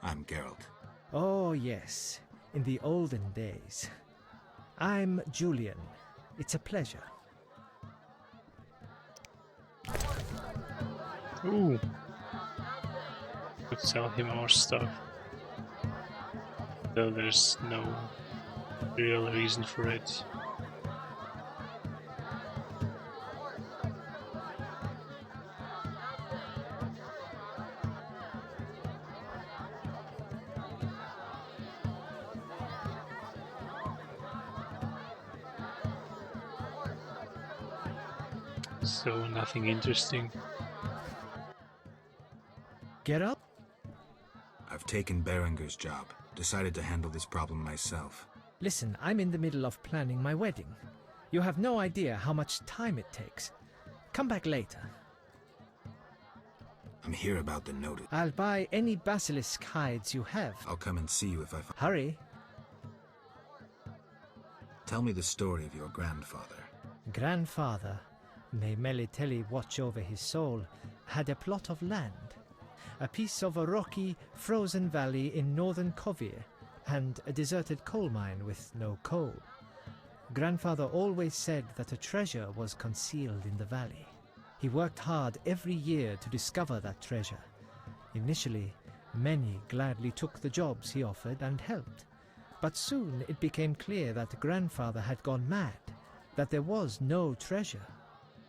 I'm Geralt. Oh, yes. In the olden days. I'm Julian. It's a pleasure. Ooh. Could sell him more stuff. Though there's no real reason for it. So nothing interesting. Geralt? I've taken Berengar's job. Decided to handle this problem myself. Listen, I'm in the middle of planning my wedding. You have no idea how much time it takes. Come back later. I'm here about the notice. I'll buy any basilisk hides you have. I'll come and see you if I find... Hurry. Tell me the story of your grandfather. Grandfather, may Melitele watch over his soul, had a plot of land, a piece of a rocky, frozen valley in northern Kovir, and a deserted coal mine with no coal. Grandfather always said that a treasure was concealed in the valley. He worked hard every year to discover that treasure. Initially, many gladly took the jobs he offered and helped. But soon it became clear that Grandfather had gone mad, that there was no treasure.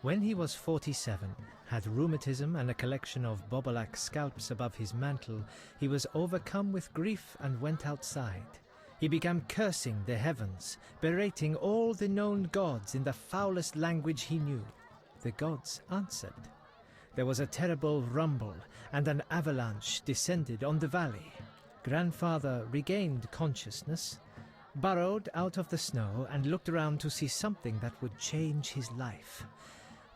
When he was 47, had rheumatism and a collection of Bobolak scalps above his mantle, he was overcome with grief and went outside. He began cursing the heavens, berating all the known gods in the foulest language he knew. The gods answered. There was a terrible rumble, and an avalanche descended on the valley. Grandfather regained consciousness, burrowed out of the snow, and looked around to see something that would change his life.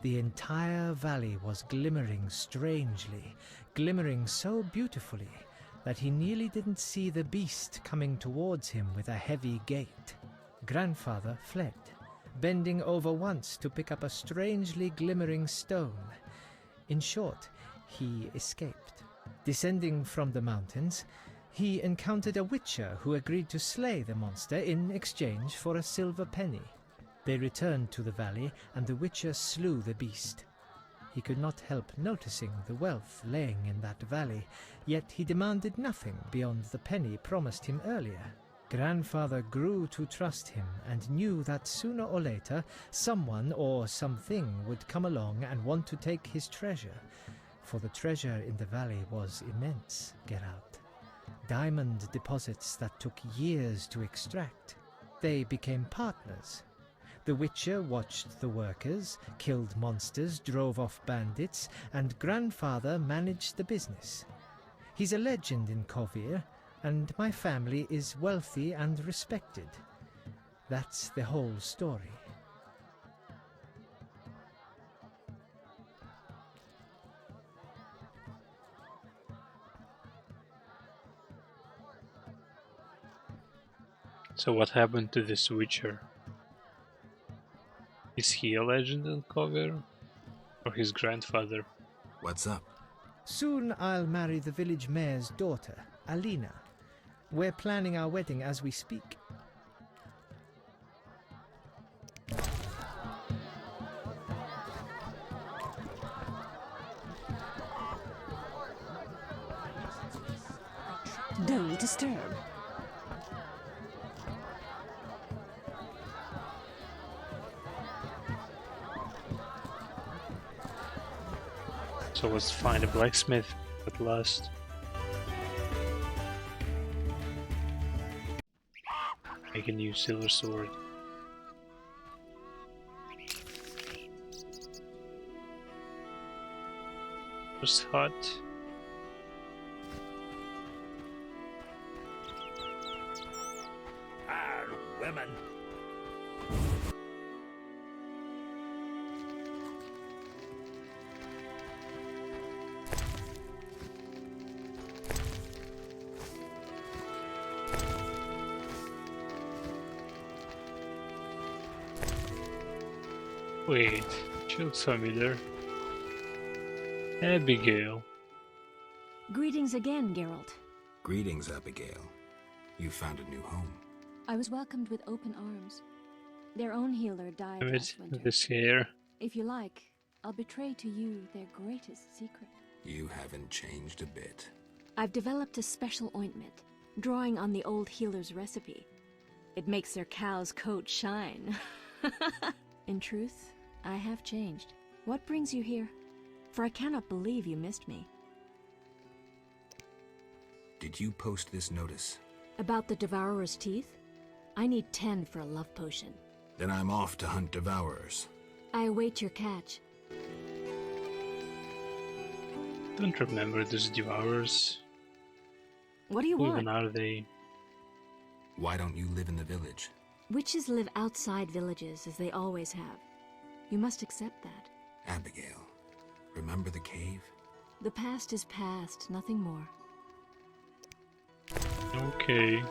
The entire valley was glimmering strangely, glimmering so beautifully that he nearly didn't see the beast coming towards him with a heavy gait. Grandfather fled, bending over once to pick up a strangely glimmering stone. In short, he escaped. Descending from the mountains, he encountered a witcher who agreed to slay the monster in exchange for a silver penny. They returned to the valley, and the witcher slew the beast. He could not help noticing the wealth laying in that valley, yet he demanded nothing beyond the penny promised him earlier. Grandfather grew to trust him and knew that sooner or later someone or something would come along and want to take his treasure, for the treasure in the valley was immense, Geralt. Diamond deposits that took years to extract. They became partners. The Witcher watched the workers, killed monsters, drove off bandits, and Grandfather managed the business. He's a legend in Kovir, and my family is wealthy and respected. That's the whole story. So what happened to this Witcher? Is he a legend in Kovir? Or his grandfather? What's up? Soon I'll marry the village mayor's daughter, Alina. We're planning our wedding as we speak. Don't disturb. So let's find a blacksmith at last. Make a new silver sword. First hut. Women. Wait, she looks familiar. Abigail. Greetings again, Geralt. Greetings, Abigail. You found a new home. I was welcomed with open arms. Their own healer died last winter. This hair. If you like, I'll betray to you their greatest secret. You haven't changed a bit. I've developed a special ointment, drawing on the old healer's recipe. It makes their cow's coat shine. In truth, I have changed. What brings you here? For I cannot believe you missed me. Did you post this notice? About the Devourer's teeth? I need 10 for a love potion. Then I'm off to hunt Devourers. I await your catch. Don't remember those Devourers. What do you Who want? even are they? Why don't you live in the village? Witches live outside villages, as they always have. You must accept that. Abigail, remember the cave? The past is past, nothing more. Okay.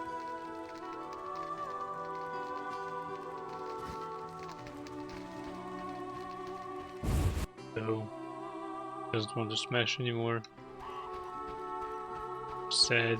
So, doesn't want to smash anymore. Sad.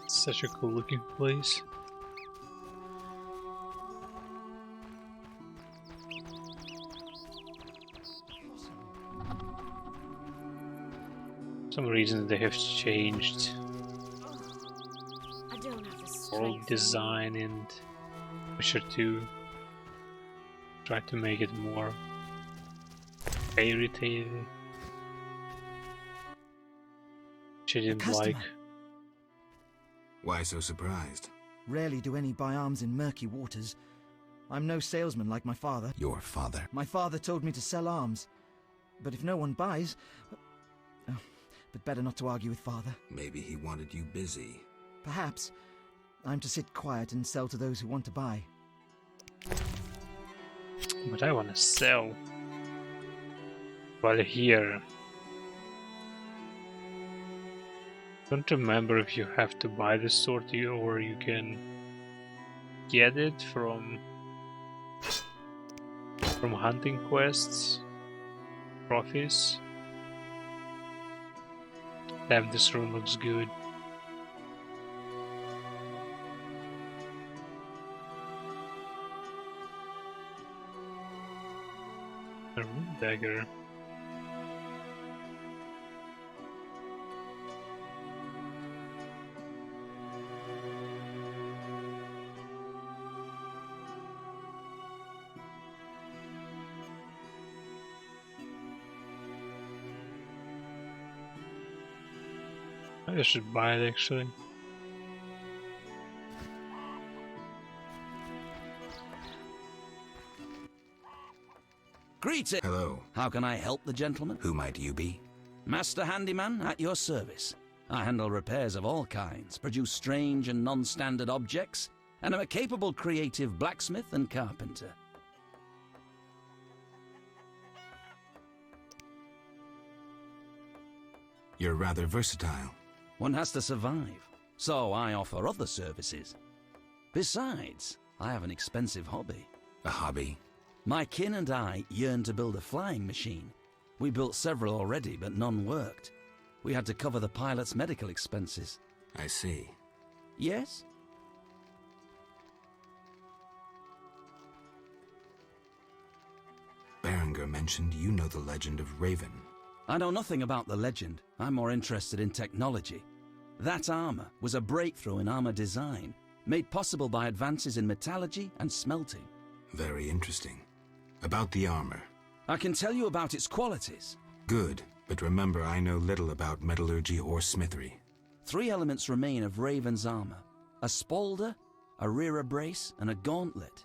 Such a cool looking place. For some reason they have changed I don't have the world strength. design in Witcher 2. Try to make it more fairy tale, which I didn't like. Why so surprised? Rarely do any buy arms in murky waters. I'm no salesman like my father. Your father? My father told me to sell arms. But if no one buys... Oh, but better not to argue with father. Maybe he wanted you busy. Perhaps. I'm to sit quiet and sell to those who want to buy. But I want to sell. While here. Don't remember if you have to buy the sword or you can get it from hunting quests, trophies. Damn, this room looks good. A rune dagger. I should buy it actually. Greeting! Hello. How can I help the gentleman? Who might you be? Master Handyman at your service. I handle repairs of all kinds, produce strange and non-standard objects, and am a capable creative blacksmith and carpenter. You're rather versatile. One has to survive, so I offer other services. Besides, I have an expensive hobby. A hobby? My kin and I yearn to build a flying machine. We built several already, but none worked. We had to cover the pilot's medical expenses. I see. Yes? Berengar mentioned you know the legend of Raven. I know nothing about the legend. I'm more interested in technology. That armor was a breakthrough in armor design, made possible by advances in metallurgy and smelting. Very interesting. About the armor. I can tell you about its qualities. Good, but remember I know little about metallurgy or smithery. 3 elements remain of Raven's armor: a spalder, a rear brace, and a gauntlet.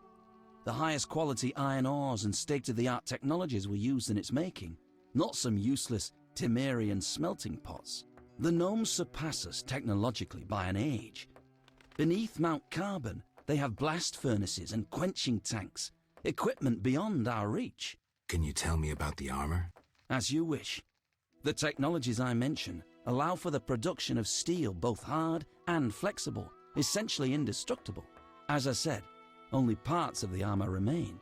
The highest quality iron ores and state-of-the-art technologies were used in its making, not some useless Temerian smelting pots. The gnomes surpass us technologically by an age. Beneath Mount Carbon, they have blast furnaces and quenching tanks, equipment beyond our reach. Can you tell me about the armor? As you wish. The technologies I mention allow for the production of steel both hard and flexible, essentially indestructible. As I said, only parts of the armor remain.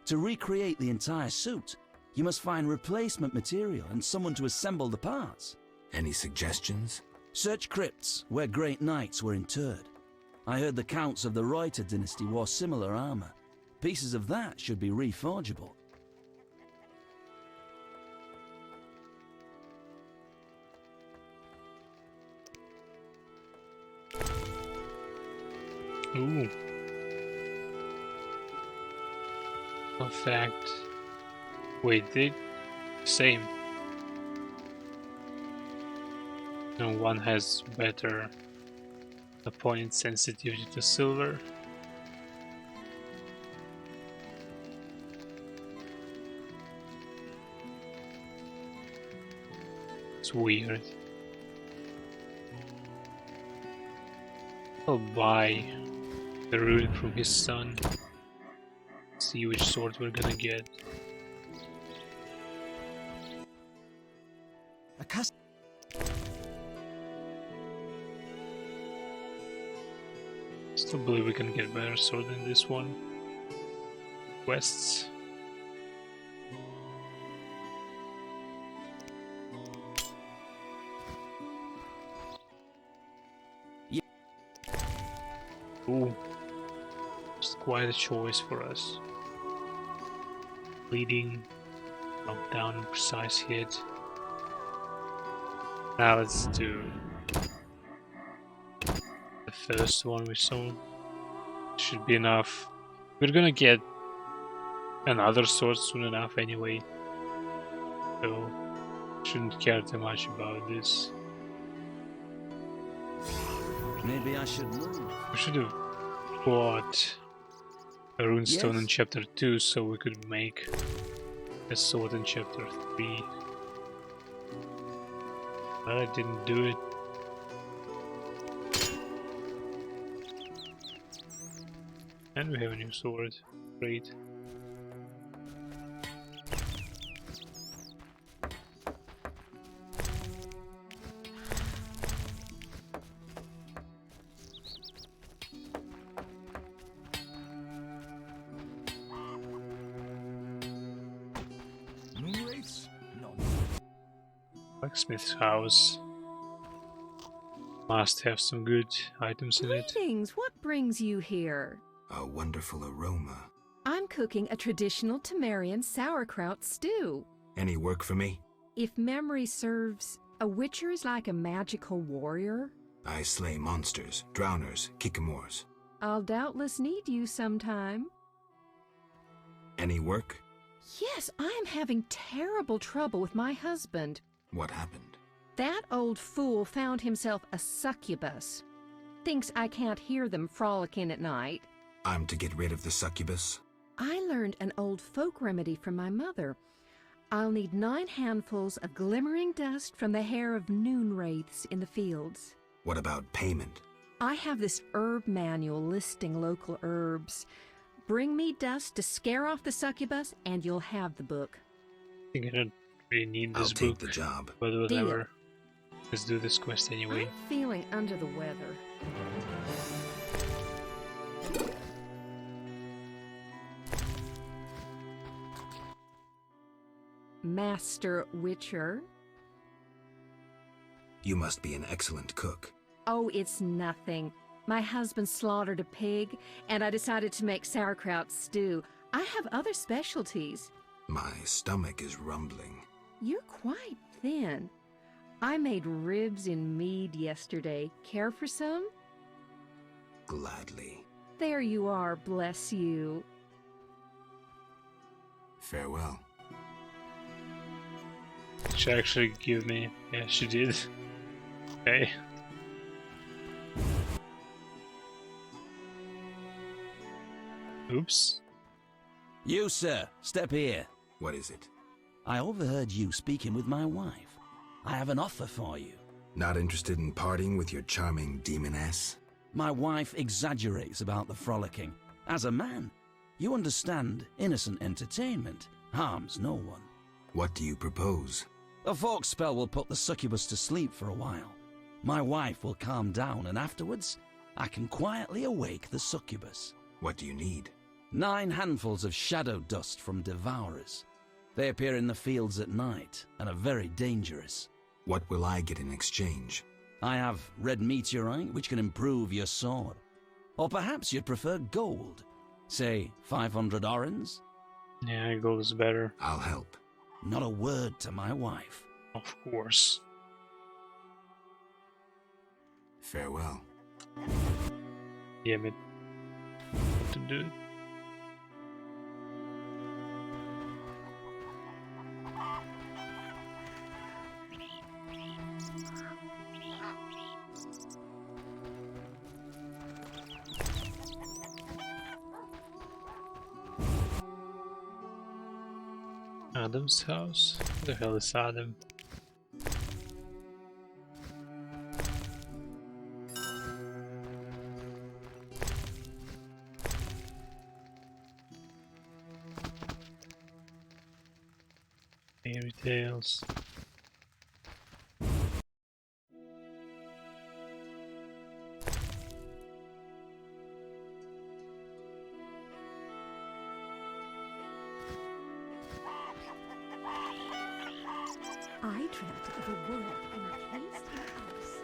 To recreate the entire suit, you must find replacement material and someone to assemble the parts. Any suggestions? Search crypts where great knights were interred. I heard the counts of the Reuter dynasty wore similar armor. Pieces of that should be reforgeable. Ooh. In fact, wait, they same. No one has better opponent sensitivity to silver. It's weird. I'll buy the rune from his son. See which sword we're gonna get. Still believe we can get better sword than this one. Quests. Ooh. It's quite a choice for us. Bleeding, knockdown, precise hit. Now let's do the first one we saw. Should be enough. We're gonna get another sword soon enough anyway, so shouldn't care too much about this. Maybe I should move. We should have bought a runestone in chapter 2 so we could make a sword in chapter 3. But I didn't do it. And we have a new sword. Great. Blacksmith's house. Must have some good items in it. Greetings, what brings you here? A wonderful aroma. I'm cooking a traditional Temerian sauerkraut stew. Any work for me? If memory serves, a witcher is like a magical warrior. I slay monsters, drowners, kikimors. I'll doubtless need you sometime. Any work? Yes, I'm having terrible trouble with my husband. What happened? That old fool found himself a succubus. Thinks I can't hear them frolicking at night. I'm to get rid of the succubus? I learned an old folk remedy from my mother. I'll need 9 handfuls of glimmering dust from the hair of noon wraiths in the fields. What about payment? I have this herb manual listing local herbs. Bring me dust to scare off the succubus, and you'll have the book. I think I don't really need this I'll take book, the job. but whatever. Deal. Let's do this quest anyway. I'm feeling under the weather. Master Witcher. You must be an excellent cook. Oh, it's nothing. My husband slaughtered a pig, and I decided to make sauerkraut stew. I have other specialties. My stomach is rumbling. You're quite thin. I made ribs in mead yesterday. Care for some? Gladly. There you are, bless you. Farewell. She actually give me... Yeah, she did. Okay. Oops. You, sir, step here. What is it? I overheard you speaking with my wife. I have an offer for you. Not interested in partying with your charming demoness? My wife exaggerates about the frolicking. As a man, you understand innocent entertainment harms no one. What do you propose? A folk spell will put the succubus to sleep for a while. My wife will calm down, and afterwards, I can quietly awake the succubus. What do you need? 9 handfuls of shadow dust from devourers. They appear in the fields at night and are very dangerous. What will I get in exchange? I have red meteorite, which can improve your sword. Or perhaps you'd prefer gold. Say, 500 orens? Yeah, gold is better. I'll help. Not a word to my wife. Of course. Farewell. Damn it. what to do. Adam's house? Who the hell is Adam? Fairy tales. I dreamt of a world encased in ice.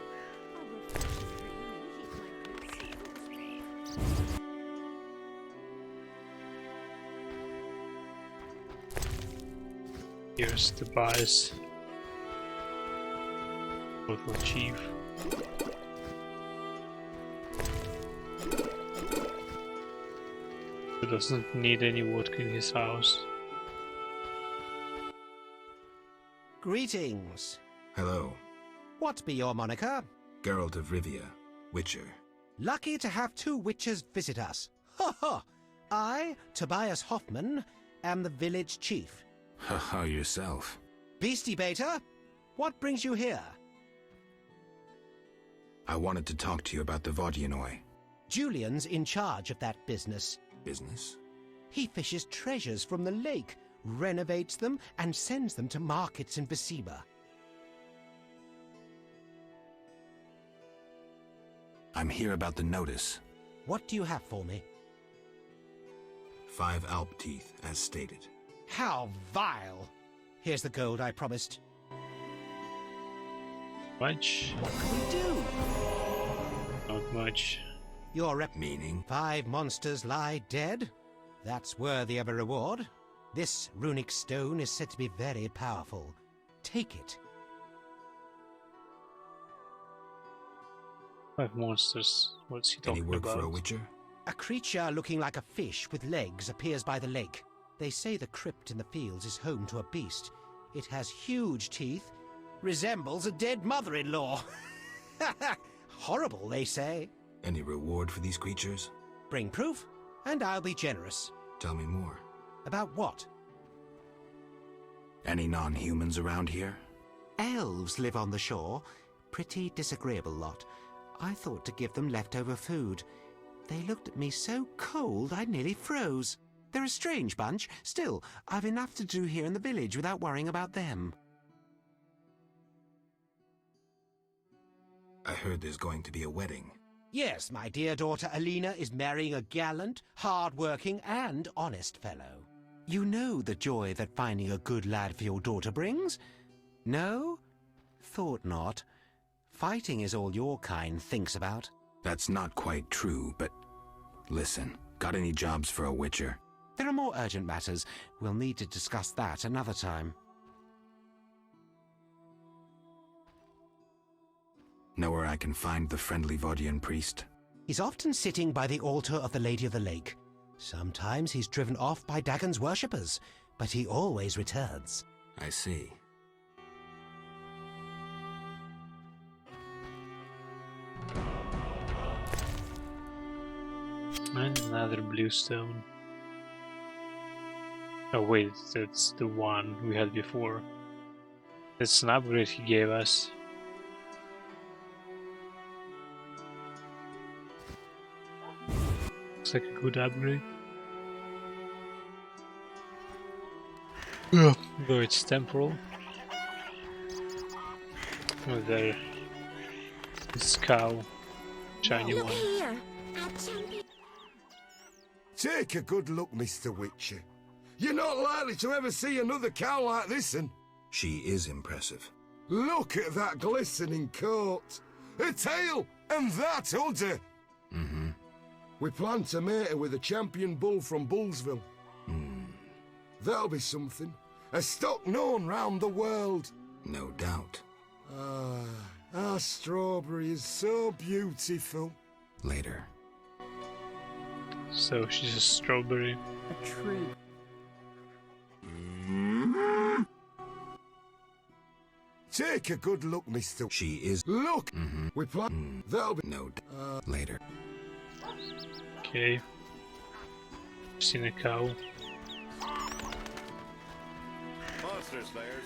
A refreshing dream, indeed, my prince. Here's Tobias. Local chief. He doesn't need any vodka in his house. Greetings. Hello. What be your moniker? Geralt of Rivia, Witcher. Lucky to have two witchers visit us. Ha ha! I, Tobias Hoffman, am the village chief. Haha, yourself. Beastie Beta, what brings you here? I wanted to talk to you about the Vodyanoi. Julian's in charge of that business. Business? He fishes treasures from the lake, renovates them, and sends them to markets in Vesima. I'm here about the notice. What do you have for me? 5 Alp teeth, as stated. How vile! Here's the gold I promised. Much? What can we do? Not much. Your rep... Meaning? 5 monsters lie dead? That's worthy of a reward. This runic stone is said to be very powerful. Take it. 5 monsters. What's he talking about? Any work for a witcher? A creature looking like a fish with legs appears by the lake. They say the crypt in the fields is home to a beast. It has huge teeth, resembles a dead mother-in-law. Horrible, they say. Any reward for these creatures? Bring proof, and I'll be generous. Tell me more. About what? Any non-humans around here? Elves live on the shore. Pretty disagreeable lot. I thought to give them leftover food. They looked at me so cold I nearly froze. They're a strange bunch. Still, I've enough to do here in the village without worrying about them. I heard there's going to be a wedding. Yes, my dear daughter Alina is marrying a gallant, hard-working and honest fellow. You know the joy that finding a good lad for your daughter brings? No? Thought not. Fighting is all your kind thinks about. That's not quite true, but... Listen, got any jobs for a witcher? There are more urgent matters. We'll need to discuss that another time. Know where I can find the friendly Vodian priest? He's often sitting by the altar of the Lady of the Lake. Sometimes he's driven off by Dagon's worshippers, but he always returns. I see. And another blue stone. Oh wait, that's the one we had before. That's an upgrade he gave us. Looks like a good upgrade. Though it's temporal. Oh, there. This cow. Shiny Look one. here, our champion. Take a good look, Mr. Witcher. You're not likely to ever see another cow like this one. She is impressive. Look at that glistening coat. Her tail, and that udder. Mm-hmm. We plan to mate her with a champion bull from Bullsville. That'll be something. A stock known round the world. No doubt. Ah, our strawberry is so beautiful. Later. So she's a strawberry. A true. Take a good look, Mr. She is. Look! We plan. That'll be. No. Later. Okay. Seen a cow. Monster Slayers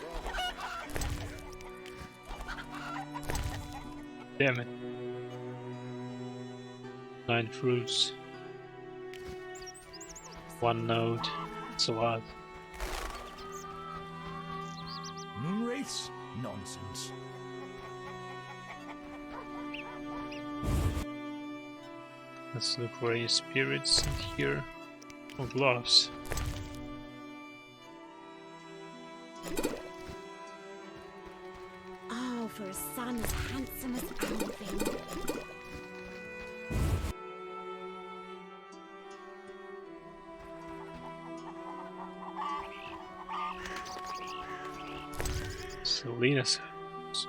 Damn it. 9 fruits. 1 node. It's a lot. Moonwraiths? Nonsense. Let's look for any spirits in here. Oh, gloves. Oh, for a son as handsome as Alvin. Selena's house.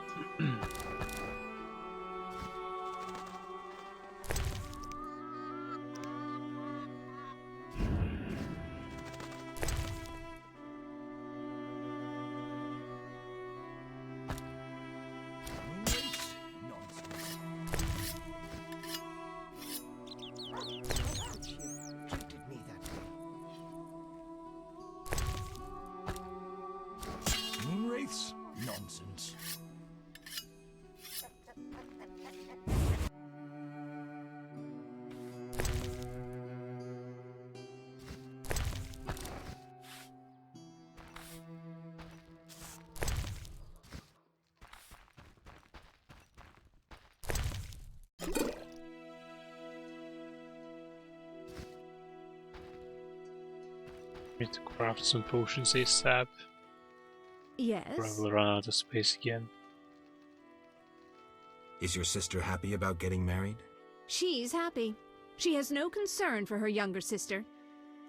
Moonwraiths? Nonsense. Need to craft some potions ASAP. Yes? Or I will run out of space again. Is your sister happy about getting married? She's happy. She has no concern for her younger sister.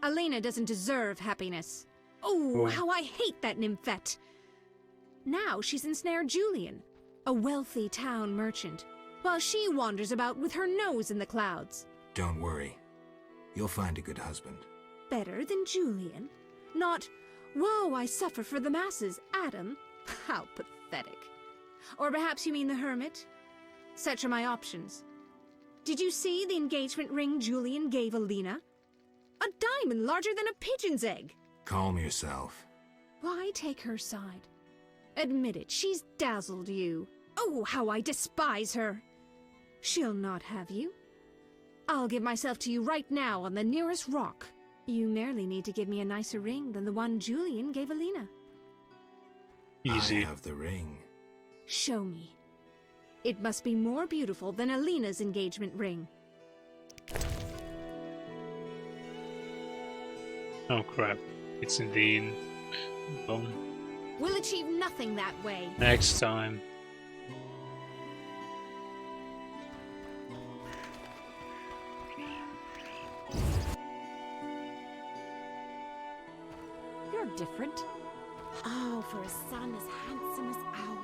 Elena doesn't deserve happiness. Oh, how I hate that nymphette! Now she's ensnared Julian, a wealthy town merchant, while she wanders about with her nose in the clouds. Don't worry. You'll find a good husband. Better than Julian? Not, woe, I suffer for the masses, Adam. How pathetic. Or perhaps you mean the hermit? Such are my options. Did you see the engagement ring Julian gave Alina? A diamond larger than a pigeon's egg. Calm yourself. Why take her side? Admit it, she's dazzled you. Oh, how I despise her. She'll not have you. I'll give myself to you right now on the nearest rock. You merely need to give me a nicer ring than the one Julian gave Alina. Easy. I have the ring. Show me. It must be more beautiful than Alina's engagement ring. Oh crap. It's in the inn. Boom. We'll achieve nothing that way. Next time. You're different. Oh, for a son as handsome as Alvin.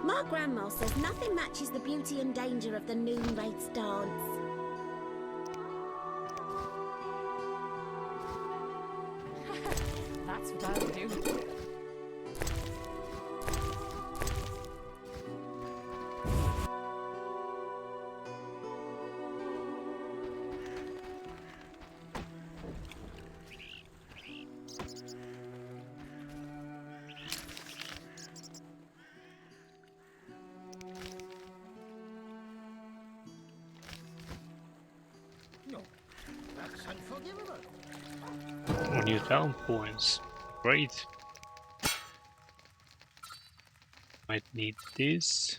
My grandma says nothing matches the beauty and danger of the Moonwraith's dance. That's what I'll do. That's unforgivable. More new talent points. Great. Might need this.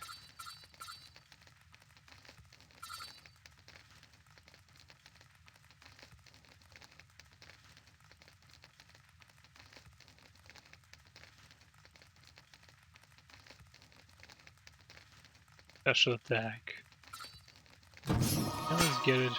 Special attack. get it.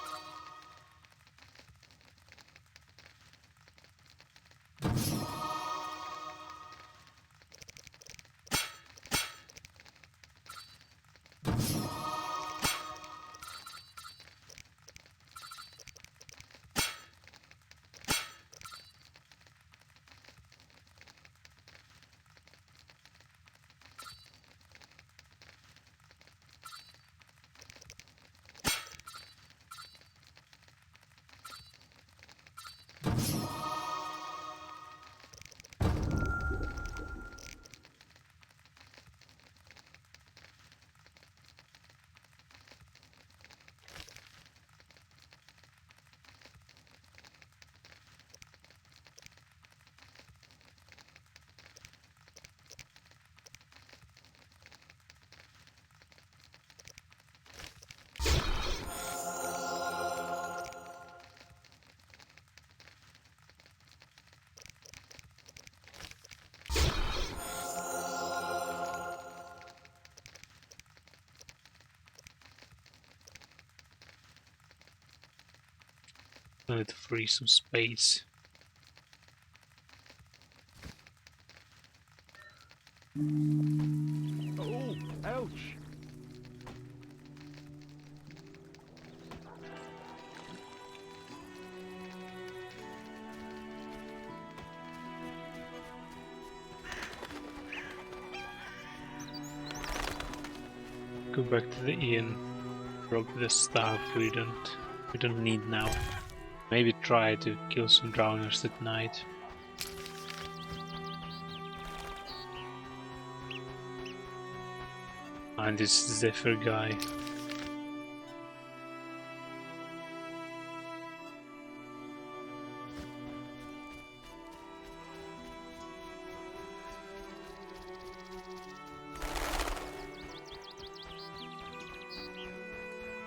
I need to free some space. Oh, ouch! Go back to the inn. Broke the staff we don't need now. Maybe try to kill some drowners at night. And this Zephyr guy.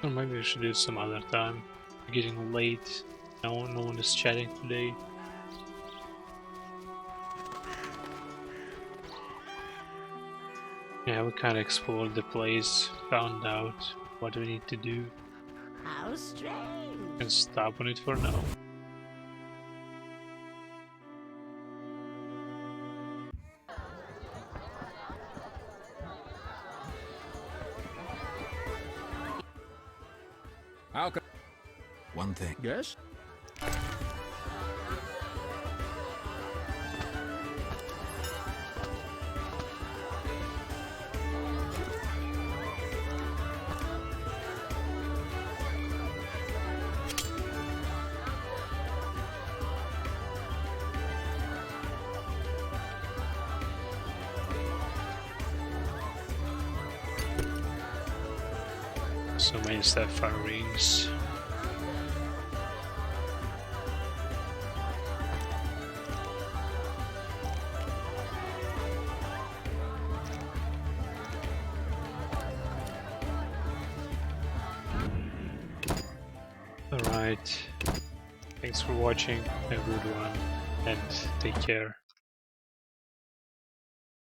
Or maybe we should do it some other time. Getting late. No one is chatting today. Yeah, we kind of explored the place, found out what we need to do, How strange. and stop on it for now. How can... One thing. Yes? So many sapphire rings. Alright, thanks for watching, have a good one, and take care.